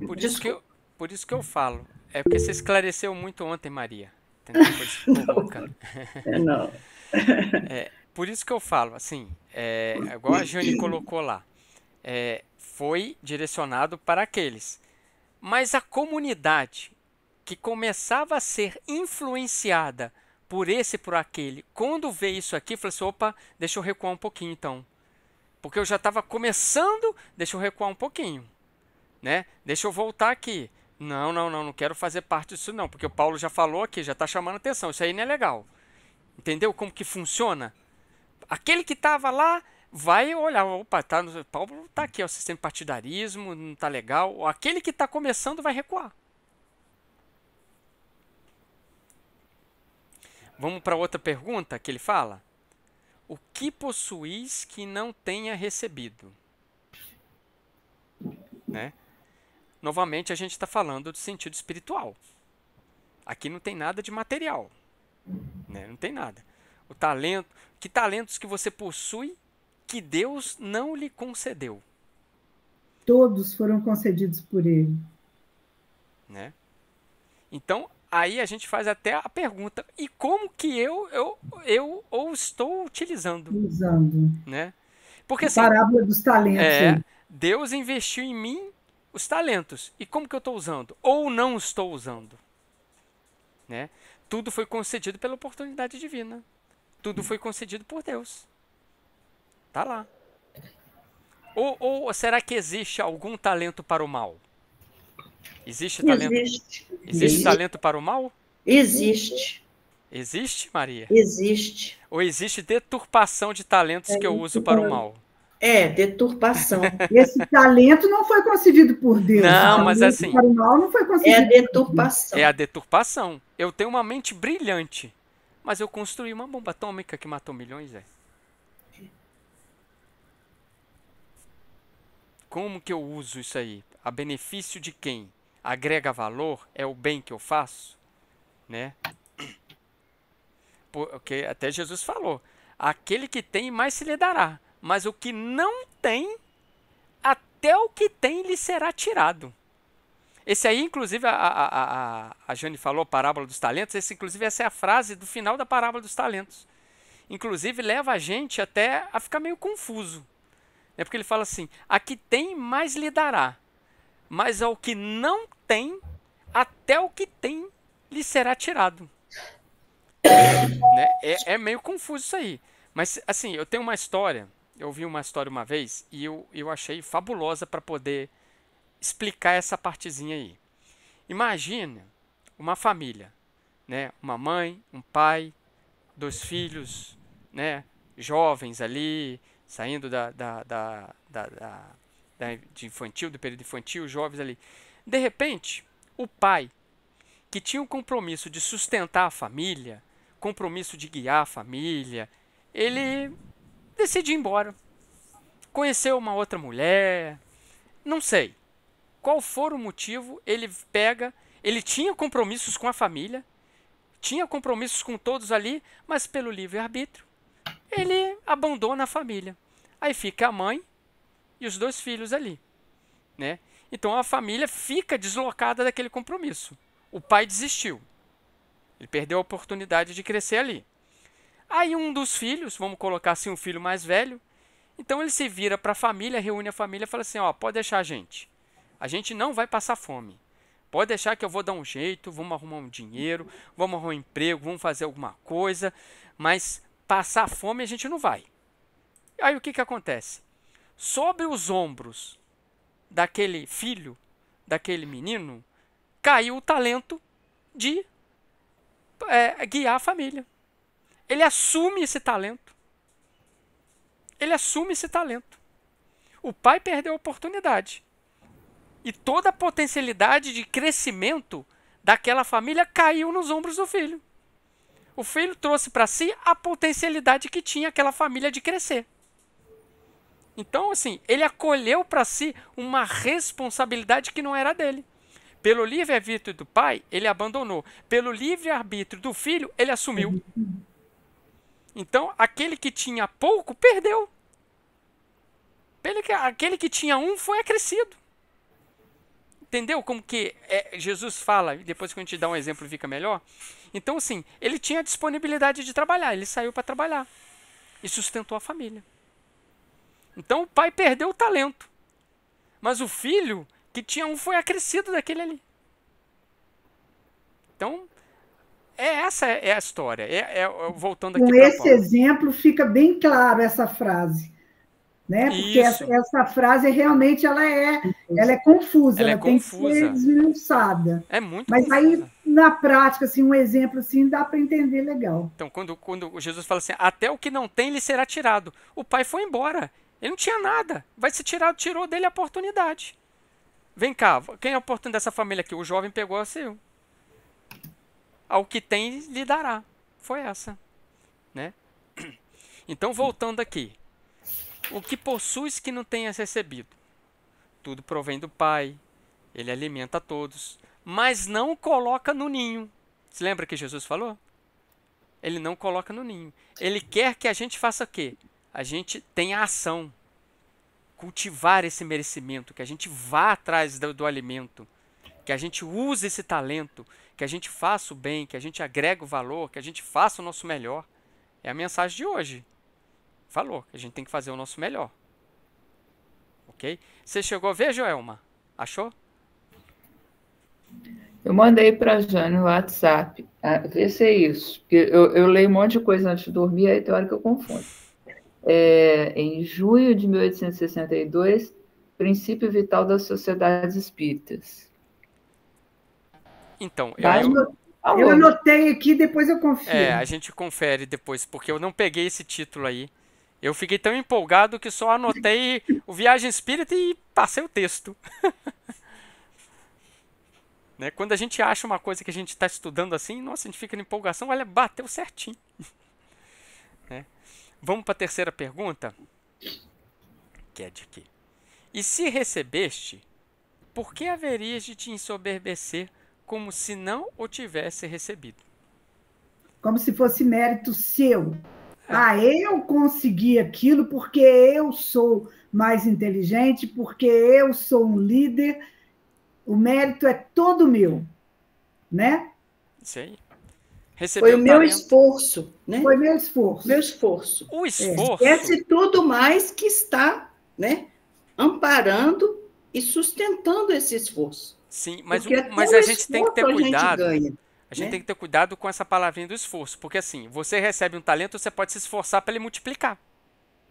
Por isso que eu falo. É porque você esclareceu muito ontem, Maria. Entendeu? Não. Por isso que eu falo, assim, igual a Jane colocou lá. Foi direcionado para aqueles. Mas a comunidade que começava a ser influenciada por esse e por aquele, quando vê isso aqui, falou assim, opa, deixa eu recuar um pouquinho então. Porque eu já estava começando, deixa eu recuar um pouquinho. Né? Deixa eu voltar aqui. Não quero fazer parte disso não, porque o Paulo já falou aqui, já está chamando atenção, isso aí não é legal. Entendeu como que funciona? Aquele que estava lá vai olhar, opa, Paulo está aqui, o sistema de partidarismo, não está legal. Aquele que está começando vai recuar. Vamos para outra pergunta que ele fala. O que possuís que não tenha recebido? Né? Novamente, a gente está falando do sentido espiritual. Aqui não tem nada de material. Né? Não tem nada. O talento, que talentos que você possui que Deus não lhe concedeu? Todos foram concedidos por ele. Né? Então, aí a gente faz até a pergunta, e como que eu estou utilizando? Usando. Né? Porque assim, parábola dos talentos. Deus investiu em mim os talentos. E como que eu estou usando? Ou não estou usando? Né? Tudo foi concedido pela oportunidade divina. Tudo foi concedido por Deus. Tá lá. Ou será que existe algum talento para o mal? Existe talento? Existe talento para o mal? Existe. Existe, Maria? Existe. Ou existe deturpação de talentos que eu uso para o mal? Deturpação. Esse talento não foi concedido por Deus. Não, mas assim... Para o mal não foi concedido. É a deturpação. É a deturpação. Eu tenho uma mente brilhante, mas eu construí uma bomba atômica que matou milhões, Como que eu uso isso aí? A benefício de quem? Agrega valor? É o bem que eu faço? Né? Porque até Jesus falou, aquele que tem mais se lhe dará, mas o que não tem, até o que tem lhe será tirado. Esse aí, inclusive, a Jane falou, parábola dos talentos, essa é a frase do final da parábola dos talentos. Inclusive, leva a gente até a ficar meio confuso. É porque ele fala assim, a que tem mais lhe dará, mas ao que não tem, até o que tem lhe será tirado. Né? É meio confuso isso aí. Mas, assim, eu tenho uma história, eu ouvi uma história uma vez, e eu achei fabulosa para poder explicar essa partezinha aí. Imagina uma família, né? Uma mãe, um pai, 2 filhos, né? Jovens ali, saindo de infantil, do período infantil, jovens ali. De repente, o pai, que tinha um compromisso de sustentar a família, compromisso de guiar a família, ele decide ir embora. Conheceu uma outra mulher, não sei. Qual for o motivo, ele tinha compromissos com a família, tinha compromissos com todos ali, mas pelo livre-arbítrio, ele abandona a família. Aí fica a mãe e os 2 filhos ali. Né? Então a família fica deslocada daquele compromisso. O pai desistiu. Ele perdeu a oportunidade de crescer ali. Aí um dos filhos, vamos colocar assim, um filho mais velho, então ele se vira para a família, reúne a família e fala assim, ó, pode deixar a gente não vai passar fome. Pode deixar que eu vou dar um jeito, vamos arrumar um dinheiro, vamos arrumar um emprego, vamos fazer alguma coisa, mas passar fome a gente não vai. Aí o que que acontece? Sobre os ombros daquele filho, daquele menino, caiu o talento de guiar a família. Ele assume esse talento. Ele assume esse talento. O pai perdeu a oportunidade. E toda a potencialidade de crescimento daquela família caiu nos ombros do filho. O filho trouxe para si a potencialidade que tinha aquela família de crescer. Então, assim, ele acolheu para si uma responsabilidade que não era dele. Pelo livre-arbítrio do pai, ele abandonou. Pelo livre-arbítrio do filho, ele assumiu. Então, aquele que tinha pouco, perdeu. Aquele que tinha um foi acrescido. Entendeu como que Jesus fala, e depois que a gente dá um exemplo fica melhor? Então, assim, ele tinha disponibilidade de trabalhar, ele saiu para trabalhar e sustentou a família. Então, o pai perdeu o talento, mas o filho que tinha um foi acrescido daquele ali. Então, essa é a história. Voltando aqui com para esse Paulo. exemplo fica bem claro essa frase, né? Porque essa frase realmente ela é confusa, ela tem que ser desmiuçada. É muito Mas confusa. aí, na prática, assim, um exemplo assim, dá para entender legal. Então, quando Jesus fala assim, até o que não tem lhe será tirado. O pai foi embora. Ele não tinha nada. Vai ser tirado, tirou dele a oportunidade. Vem cá, quem é a oportunidade dessa família aqui? O jovem pegou a seu. Ao que tem, lhe dará. Foi essa. Né? Então, voltando aqui. O que possuis que não tenhas recebido? Tudo provém do Pai. Ele alimenta a todos. Mas não coloca no ninho. Você lembra que Jesus falou? Ele não coloca no ninho. Ele quer que a gente faça o quê? A gente tenha ação. Cultivar esse merecimento. Que a gente vá atrás do alimento. Que a gente use esse talento. Que a gente faça o bem. Que a gente agregue o valor. Que a gente faça o nosso melhor. É a mensagem de hoje. Falou que a gente tem que fazer o nosso melhor. Ok? Você chegou a ver, Joelma? Achou? Eu mandei para a Jane no WhatsApp. Vê se é isso. Eu leio um monte de coisa antes de dormir, aí tem hora que eu confundo. Em junho de 1862, Princípio Vital das Sociedades Espíritas. Então, eu anotei aqui, depois eu confiro. A gente confere depois, porque eu não peguei esse título aí. Eu fiquei tão empolgado que só anotei o Viagem Espírita e passei o texto. Né? Quando a gente acha uma coisa que a gente está estudando assim, nossa, a gente fica na empolgação, olha, bateu certinho. Né? Vamos para a terceira pergunta, que é de aqui. E se recebeste, por que haverias de te ensoberbecer como se não o tivesse recebido? Como se fosse mérito seu. Eu consegui aquilo porque eu sou mais inteligente, porque eu sou um líder. O mérito é todo meu, né? Isso aí. Foi o meu esforço, né? Foi meu esforço. Meu esforço. O esforço. Esquece tudo mais que está, né, amparando e sustentando esse esforço. Sim, mas a gente tem que ter cuidado. A gente tem que ter cuidado com essa palavrinha do esforço, porque assim, você recebe um talento, você pode se esforçar para ele multiplicar.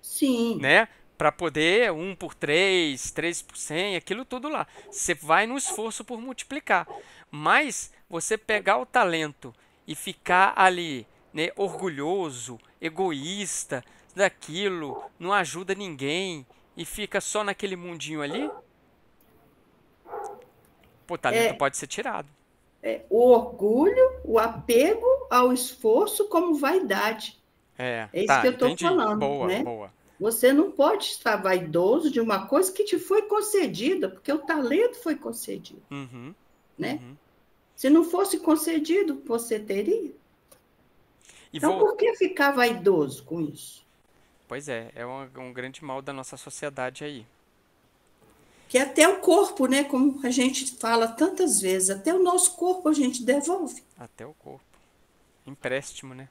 Sim. Né? Para poder 1 por 3, 3 por 100, aquilo tudo lá. Você vai no esforço por multiplicar. Mas você pegar o talento e ficar ali, né, orgulhoso, egoísta, daquilo, não ajuda ninguém e fica só naquele mundinho ali, o talento pode ser tirado. O orgulho, o apego ao esforço como vaidade. Isso que eu estou falando. Boa. Você não pode estar vaidoso de uma coisa que te foi concedida, porque o talento foi concedido. Né? Se não fosse concedido, você teria. Então, por que ficar vaidoso com isso? Pois é um grande mal da nossa sociedade aí. Que até o corpo, né? Como a gente fala tantas vezes, até o nosso corpo a gente devolve. Até o corpo. Empréstimo, né?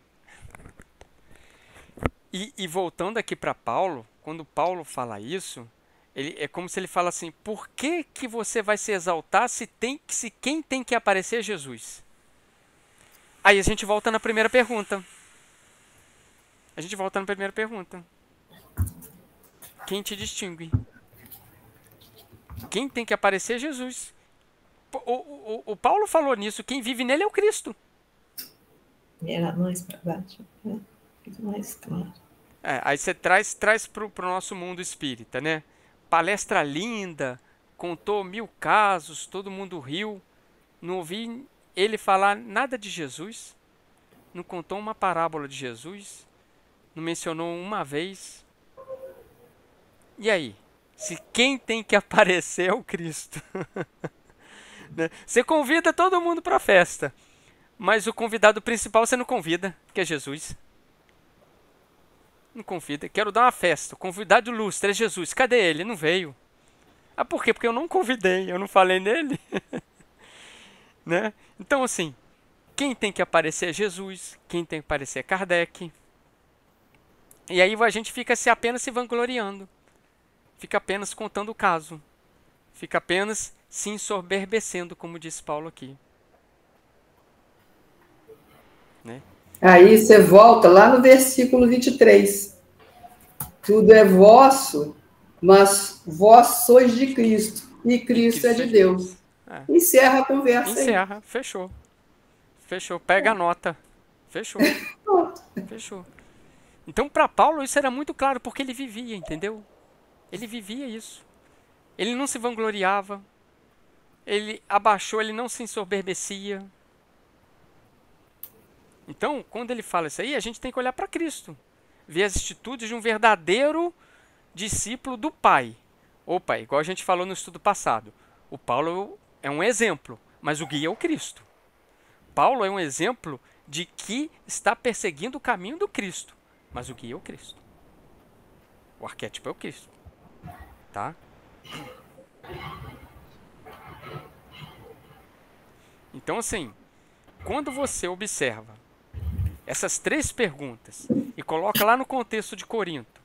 E voltando aqui para Paulo, quando Paulo fala isso, é como se ele fala assim, por que você vai se exaltar se quem tem que aparecer é Jesus? Aí a gente volta na primeira pergunta. Quem te distingue? Quem tem que aparecer é Jesus. O Paulo falou nisso, quem vive nele é o Cristo. Era mais para baixo, né? Mais claro. Aí você traz para o nosso mundo espírita, né? Palestra linda, contou 1000 casos, todo mundo riu. Não ouvi ele falar nada de Jesus. Não contou uma parábola de Jesus. Não mencionou uma vez. E aí? Se quem tem que aparecer é o Cristo. Né? Você convida todo mundo para a festa. Mas o convidado principal você não convida, que é Jesus. Não convida. Quero dar uma festa. O convidado ilustre é Jesus. Cadê ele? Não veio. Ah, por quê? Porque eu não convidei. Eu não falei nele. Né? Então, assim, quem tem que aparecer é Jesus. Quem tem que aparecer é Kardec. E aí a gente fica apenas se vangloriando. Fica apenas contando o caso. Fica apenas se ensoberbecendo, como disse Paulo aqui. Né? Aí você volta lá no versículo 23. Tudo é vosso, mas vós sois de Cristo, e Cristo é de Deus. Encerra a conversa aí. Encerra, fechou. Pega a nota. Fechou. Então, para Paulo, isso era muito claro, porque ele vivia, entendeu? Ele vivia isso. Ele não se vangloriava. Ele abaixou, ele não se ensoberbecia. Então, quando ele fala isso aí, a gente tem que olhar para Cristo. Ver as atitudes de um verdadeiro discípulo do Pai. Opa, igual a gente falou no estudo passado. O Paulo é um exemplo, mas o guia é o Cristo. Paulo é um exemplo de que está perseguindo o caminho do Cristo, mas o guia é o Cristo. O arquétipo é o Cristo. Tá? Então, assim, quando você observa essas 3 perguntas e coloca lá no contexto de Corinto,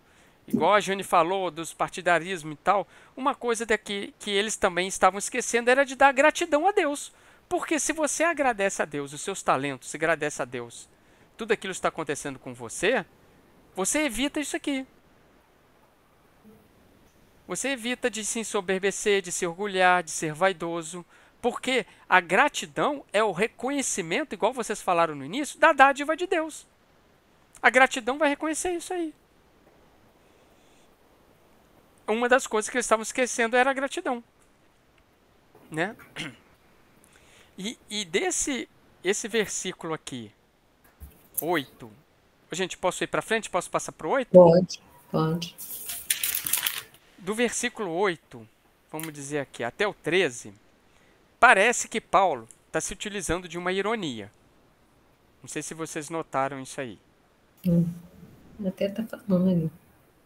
igual a Jane falou dos partidarismo e tal, uma coisa daqui que eles também estavam esquecendo era de dar gratidão a Deus. Porque se você agradece a Deus, os seus talentos, se agradece a Deus, tudo aquilo que está acontecendo com você, você evita isso aqui. Você evita de se ensoberbecer, de se orgulhar, de ser vaidoso. Porque a gratidão é o reconhecimento, igual vocês falaram no início, da dádiva de Deus. A gratidão vai reconhecer isso aí. Uma das coisas que eles estavam esquecendo era a gratidão. Né? E esse versículo aqui, 8. Gente, posso ir para frente? Posso passar para o 8? Pode. Do versículo 8, vamos dizer aqui, até o 13... Parece que Paulo está se utilizando de uma ironia. Não sei se vocês notaram isso aí. Até está falando ali.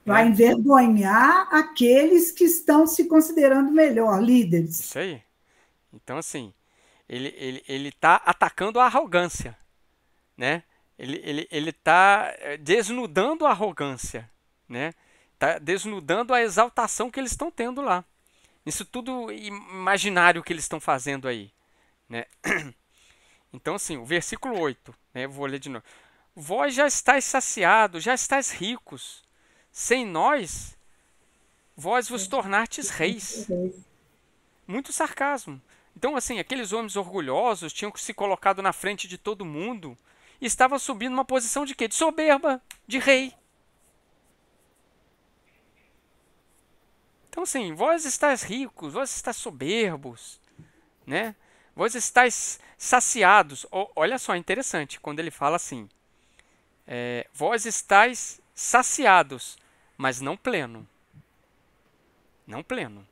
Vai envergonhar aqueles que estão se considerando melhor, líderes. Isso aí. Então, assim, ele está atacando a arrogância. Né? Ele está desnudando a arrogância. Né? Está desnudando a exaltação que eles estão tendo lá. Isso tudo imaginário que eles estão fazendo aí. Né? Então, assim, o versículo 8, né, eu vou ler de novo. Vós já estáis saciados, já estáis ricos. Sem nós, vós vos tornastes reis. Muito sarcasmo. Então, assim, aqueles homens orgulhosos tinham se colocado na frente de todo mundo e estavam subindo uma posição de quê? De soberba, de rei. Então, assim, vós estáis ricos, vós estáis soberbos, né? Vós estáis saciados. Olha só, interessante, quando ele fala assim, vós estáis saciados, mas não pleno. Não pleno.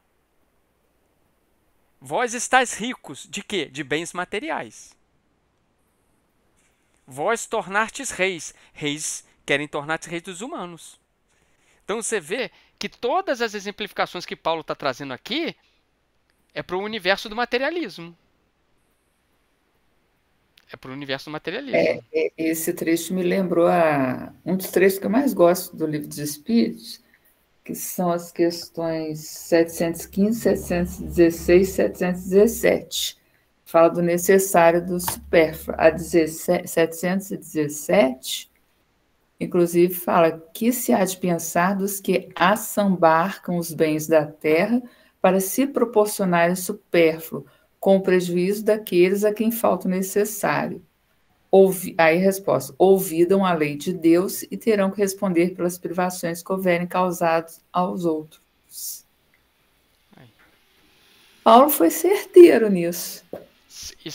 Vós estáis ricos, de quê? De bens materiais. Vós tornastes reis. Reis querem tornar-se reis dos humanos. Então, você vê que todas as exemplificações que Paulo está trazendo aqui é para o universo do materialismo. É para o universo do materialismo. Esse trecho me lembrou um dos trechos que eu mais gosto do Livro dos Espíritos, que são as questões 715, 716 e 717. Fala do necessário e do supérfluo. A 717, inclusive, fala que se há de pensar dos que assambarcam os bens da terra para se proporcionar o supérfluo, com o prejuízo daqueles a quem falta o necessário. Aí, resposta: ouvidam a lei de Deus e terão que responder pelas privações que houverem causado aos outros. Paulo foi certeiro nisso. E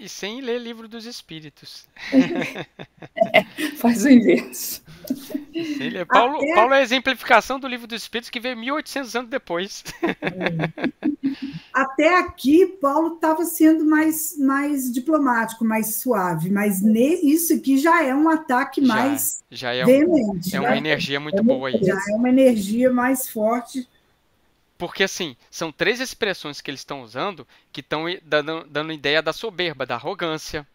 sem ler Livro dos Espíritos. Faz o inverso. Paulo é a exemplificação do Livro dos Espíritos, que veio 1800 anos depois. Até aqui, Paulo estava sendo mais diplomático, mais suave, mas isso aqui já é um ataque mais veemente. É uma energia muito boa aí. Já é uma energia mais forte. Porque, assim, são 3 expressões que eles estão usando que estão dando ideia da soberba, da arrogância.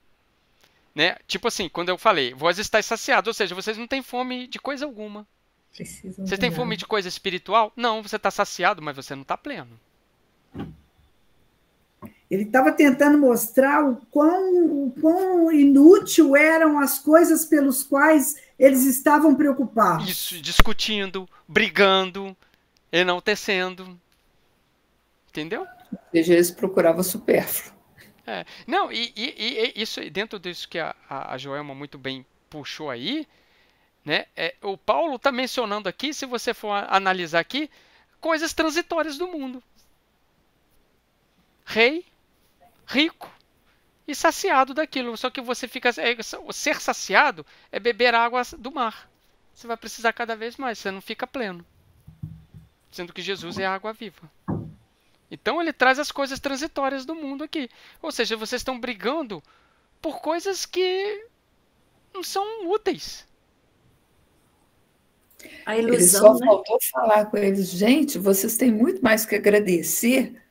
Né? Tipo assim, quando eu falei, vós estáis saciados, ou seja, vocês não têm fome de coisa alguma. Vocês têm fome de coisa espiritual? Não, você está saciado, mas você não está pleno. Ele estava tentando mostrar o quão inútil eram as coisas pelos quais eles estavam preocupados. Isso, discutindo, brigando, enaltecendo. Entendeu? Ou seja, eles procuravam supérfluo. Não, e isso, dentro disso que a Joelma muito bem puxou aí, né, o Paulo está mencionando aqui, se você for analisar aqui, coisas transitórias do mundo. Rei, rico e saciado daquilo. Só que você fica... ser saciado é beber água do mar. Você vai precisar cada vez mais, você não fica pleno. Sendo que Jesus é a água viva. Então ele traz as coisas transitórias do mundo aqui. Ou seja, vocês estão brigando por coisas que não são úteis. A ilusão, ele só faltou falar com eles: gente, vocês têm muito mais que agradecer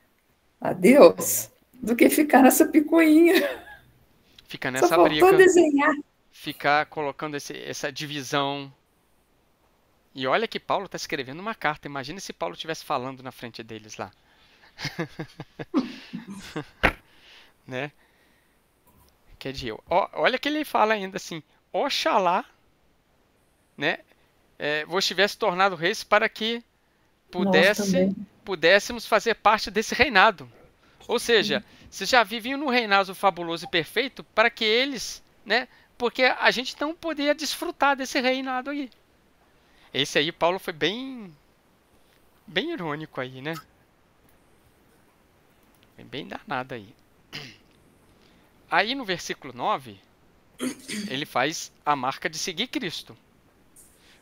a Deus do que ficar nessa picuinha. Fica nessa só briga. Faltou desenhar. Ficar colocando essa divisão. E olha que Paulo está escrevendo uma carta. Imagina se Paulo estivesse falando na frente deles lá. Né? Quer dizer, olha que ele fala ainda assim: Oxalá, né, vos tivesse tornado reis para que pudéssemos fazer parte desse reinado. Ou seja, vocês já viviam no reinado fabuloso e perfeito para que eles, né, porque a gente não poderia desfrutar desse reinado aí. Esse aí, Paulo foi bem irônico aí, né? Bem danado aí. Aí no versículo 9, ele faz a marca de seguir Cristo.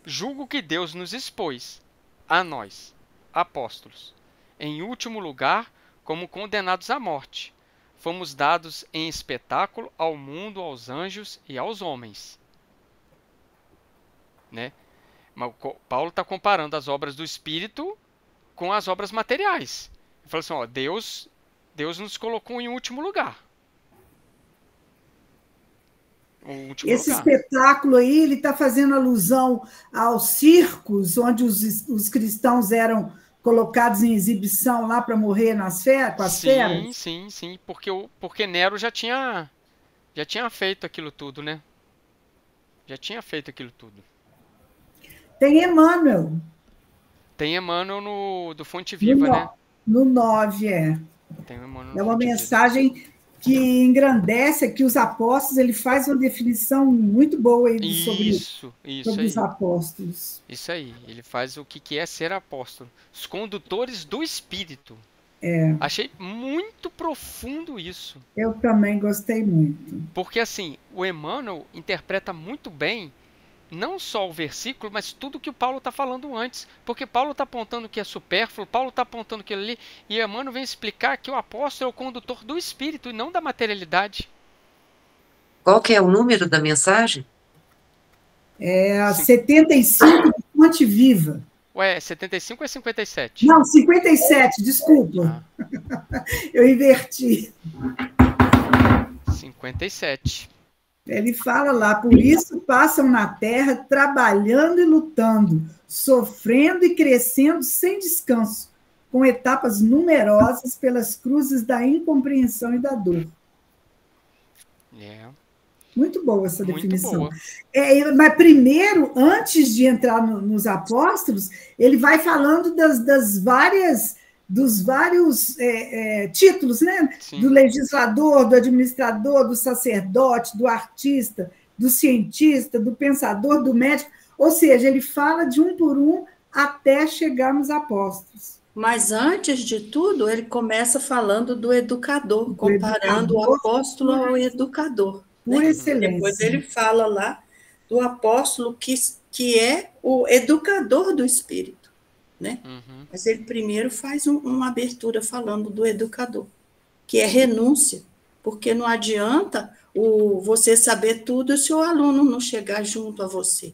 Julgo que Deus nos expôs, a nós, apóstolos, em último lugar, como condenados à morte. Fomos dados em espetáculo ao mundo, aos anjos e aos homens. Né? Paulo está comparando as obras do Espírito com as obras materiais. Ele fala assim, ó, Deus nos colocou em último lugar. Esse espetáculo aí, ele está fazendo alusão aos circos, onde os cristãos eram colocados em exibição lá para morrer com as feras? Sim. Porque Nero já tinha feito aquilo tudo, né? Já tinha feito aquilo tudo. Tem Emmanuel. Tem Emmanuel do Fonte Viva, né? No 9, Tem é uma mensagem que engrandece aqui os apóstolos, ele faz uma definição muito boa aí sobre os apóstolos. Isso aí, ele faz o que é ser apóstolo. Os condutores do Espírito. Achei muito profundo isso. Eu também gostei muito. Porque assim, o Emmanuel interpreta muito bem não só o versículo, mas tudo que o Paulo está falando antes. Porque Paulo está apontando que é supérfluo, Paulo está apontando aquilo ali, e Emmanuel vem explicar que o apóstolo é o condutor do Espírito e não da materialidade. Qual que é o número da mensagem? É 75 de Fonte Viva. Ué, 75 ou é 57? Não, 57, desculpa. Eu inverti. 57. Ele fala lá, por isso passam na terra trabalhando e lutando, sofrendo e crescendo sem descanso, com etapas numerosas pelas cruzes da incompreensão e da dor. Muito boa essa definição. Mas primeiro, antes de entrar nos apóstolos, ele vai falando dos vários títulos, né? Sim. Do legislador, do administrador, do sacerdote, do artista, do cientista, do pensador, do médico. Ou seja, ele fala de um por um até chegar nos apóstolos. Mas antes de tudo, ele começa falando do educador, comparando o apóstolo ao educador. Por excelência. Depois ele fala lá do apóstolo que é o educador do espírito, né? Uhum. Mas ele primeiro faz uma abertura falando do educador, que é renúncia, porque não adianta você saber tudo se o aluno não chegar junto a você,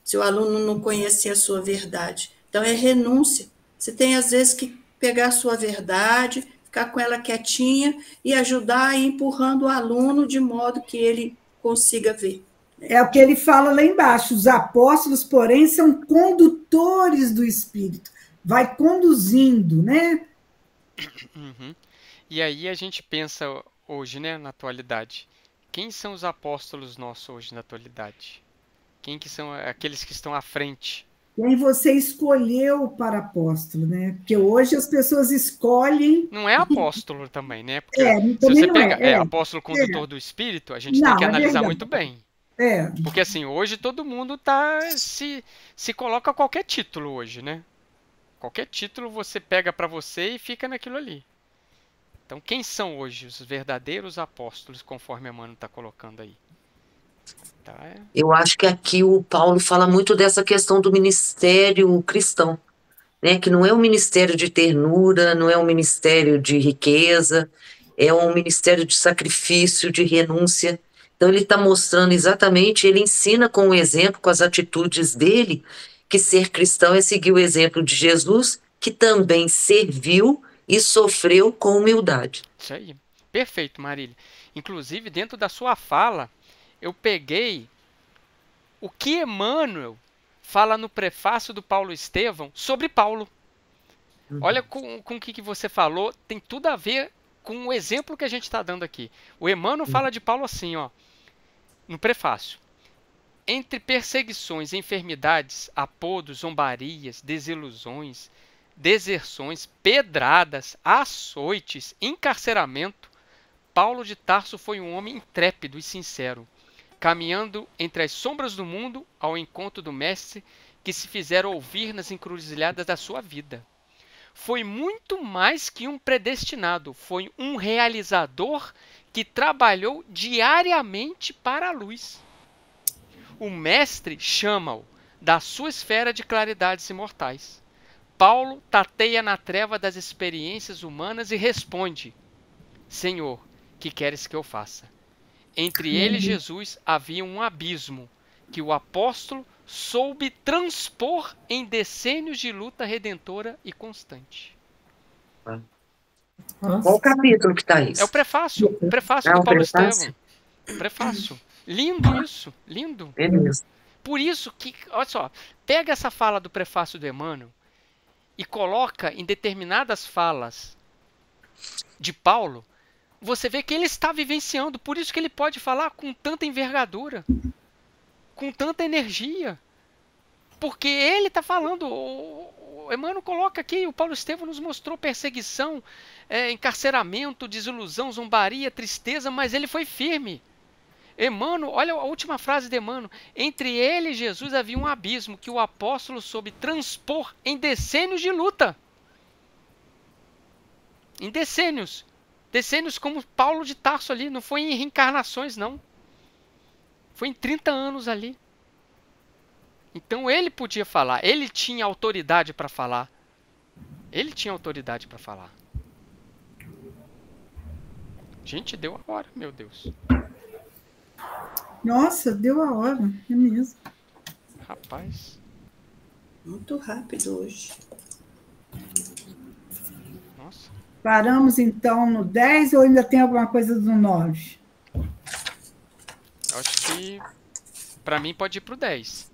se o aluno não conhecer a sua verdade. Então, é renúncia. Você tem, às vezes, que pegar a sua verdade, ficar com ela quietinha e ajudar a ir empurrando o aluno de modo que ele consiga ver. É o que ele fala lá embaixo. Os apóstolos, porém, são condutores do Espírito. Vai conduzindo, né? Uhum. E aí a gente pensa hoje, né, na atualidade. Quem são os apóstolos nossos hoje na atualidade? Quem que são aqueles que estão à frente? Quem você escolheu para apóstolo, né? Porque hoje as pessoas escolhem... Não é apóstolo também, né? Porque se você pega apóstolo condutor do Espírito, a gente tem que analisar muito bem. Porque assim, hoje todo mundo se coloca qualquer título hoje, né? Qualquer título você pega para você e fica naquilo ali. Então, quem são hoje os verdadeiros apóstolos, conforme a Mano está colocando aí? Eu acho que aqui o Paulo fala muito dessa questão do ministério cristão, né? Que não é um ministério de ternura, não é um ministério de riqueza, é um ministério de sacrifício, de renúncia. Então ele está mostrando exatamente, ele ensina com o exemplo, com as atitudes dele, que ser cristão é seguir o exemplo de Jesus, que também serviu e sofreu com humildade. Isso aí. Perfeito, Marília. Inclusive, dentro da sua fala, eu peguei o que Emmanuel fala no prefácio do Paulo Estevão sobre Paulo. Olha com o que você falou, tem tudo a ver com o exemplo que a gente está dando aqui. O Emmanuel fala de Paulo assim, ó, no prefácio. Entre perseguições, enfermidades, apodos, zombarias, desilusões, deserções, pedradas, açoites, encarceramento, Paulo de Tarso foi um homem intrépido e sincero, caminhando entre as sombras do mundo ao encontro do Mestre que se fizera ouvir nas encruzilhadas da sua vida. Foi muito mais que um predestinado, foi um realizador que trabalhou diariamente para a luz. O Mestre chama-o da sua esfera de claridades imortais. Paulo tateia na treva das experiências humanas e responde: Senhor, que queres que eu faça? Entre ele e Jesus havia um abismo que o apóstolo soube transpor em decênios de luta redentora e constante. Qual o capítulo que está isso? É o prefácio do Paulo Estevão. Prefácio. Lindo isso, lindo. É mesmo. Por isso que, olha só, pega essa fala do prefácio do Emmanuel e coloca em determinadas falas de Paulo, você vê que ele está vivenciando, por isso que ele pode falar com tanta envergadura, com tanta energia, porque ele está falando, o Emmanuel coloca aqui, o Paulo Estevão nos mostrou perseguição, encarceramento, desilusão, zombaria, tristeza, mas ele foi firme. Emmanuel, olha a última frase de Emmanuel, entre ele e Jesus havia um abismo que o apóstolo soube transpor em decênios de luta. Em decênios. Decênios como Paulo de Tarso ali, não foi em reencarnações, não. Foi em 30 anos ali. Então ele podia falar, ele tinha autoridade para falar. Ele tinha autoridade para falar. Gente, deu a hora, meu Deus. Nossa, deu a hora, é mesmo. Rapaz. Muito rápido hoje. Nossa. Paramos, então, no 10 ou ainda tem alguma coisa do 9? Para mim pode ir pro 10.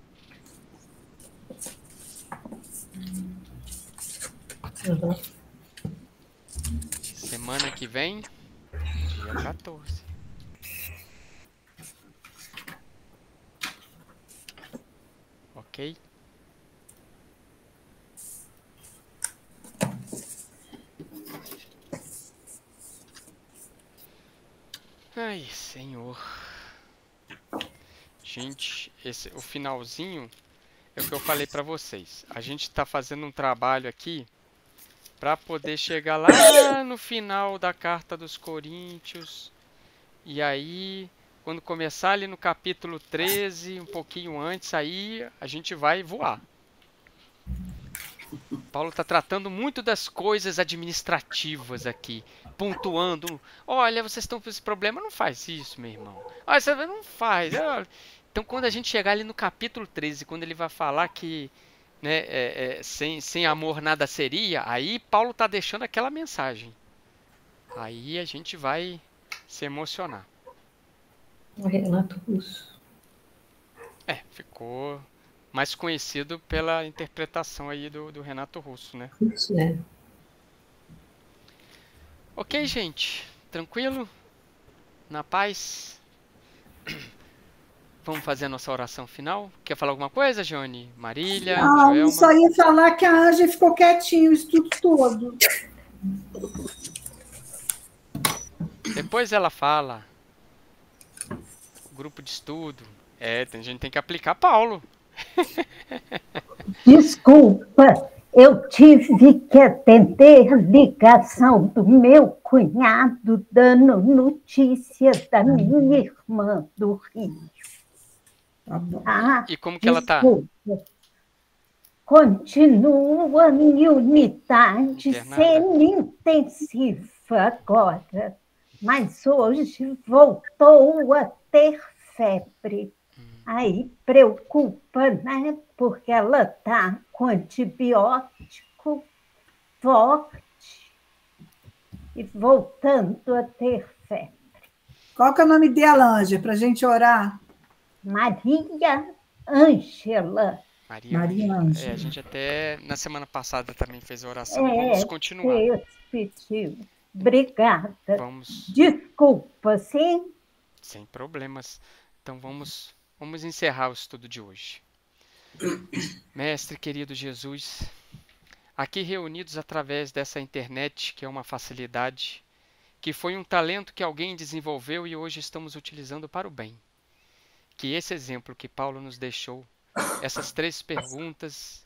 Uhum. Semana que vem, dia 14. Ok? Ai, Senhor. Gente, o finalzinho é o que eu falei para vocês. A gente está fazendo um trabalho aqui para poder chegar lá no final da carta dos Coríntios. E aí, quando começar ali no capítulo 13, um pouquinho antes, aí a gente vai voar. Paulo está tratando muito das coisas administrativas aqui, pontuando. Olha, vocês estão com esse problema, não faz isso, meu irmão. Olha, você não faz. Então, quando a gente chegar ali no capítulo 13, quando ele vai falar que, né, sem amor nada seria, aí Paulo está deixando aquela mensagem. Aí a gente vai se emocionar. O Renato Russo. Ficou mais conhecido pela interpretação aí do Renato Russo, né? Isso, né? Ok, gente. Tranquilo? Na paz? Vamos fazer a nossa oração final? Quer falar alguma coisa, Johnny? Marília? Não, Joelma? só ia falar que a Ângela ficou quietinha o estudo todo. Depois ela fala. Grupo de estudo. A gente tem que aplicar Paulo. Desculpa, eu tive que atender a ligação do meu cunhado dando notícia da minha irmã do Rio. Tá bom. E como que ela tá? Continua em unidade semi-intensiva agora, mas hoje voltou a ter febre. Aí preocupa, né? Porque ela está com antibiótico forte e voltando a ter febre. Qual que é o nome dela, Ângela, para a gente orar? Maria Ângela. Maria Ângela. A gente até na semana passada também fez a oração. Vamos continuar. Pediu. Obrigada. Vamos. Desculpa, sim? Sem problemas. Então vamos encerrar o estudo de hoje. Mestre querido Jesus, aqui reunidos através dessa internet, que é uma facilidade, que foi um talento que alguém desenvolveu e hoje estamos utilizando para o bem. Que esse exemplo que Paulo nos deixou, essas 3 perguntas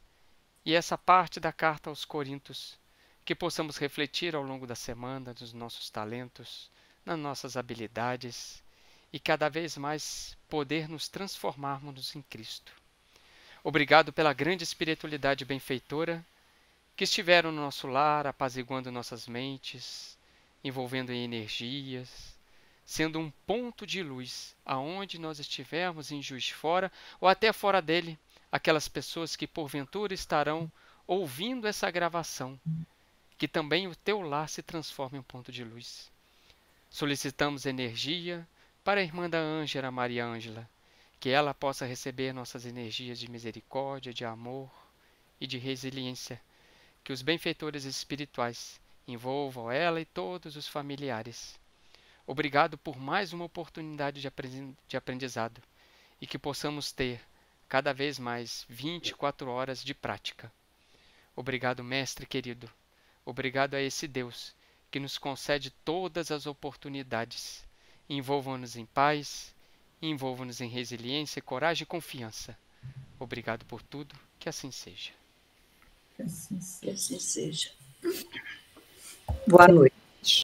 e essa parte da carta aos Coríntios, que possamos refletir ao longo da semana nos nossos talentos, nas nossas habilidades e cada vez mais poder nos transformarmos em Cristo. Obrigado pela grande espiritualidade benfeitora que estiveram no nosso lar, apaziguando nossas mentes, envolvendo em energias, sendo um ponto de luz aonde nós estivermos em Juiz de Fora ou até fora dele, aquelas pessoas que porventura estarão ouvindo essa gravação, que também o teu lar se transforme em um ponto de luz. Solicitamos energia para a irmã da Ângela, Maria Ângela, que ela possa receber nossas energias de misericórdia, de amor e de resiliência, que os benfeitores espirituais envolvam ela e todos os familiares. Obrigado por mais uma oportunidade de aprendizado e que possamos ter cada vez mais 24 horas de prática. Obrigado, Mestre querido. Obrigado a esse Deus que nos concede todas as oportunidades. Envolvam-nos em paz, envolvam-nos em resiliência, coragem e confiança. Obrigado por tudo, que assim seja. Que assim seja. Boa noite.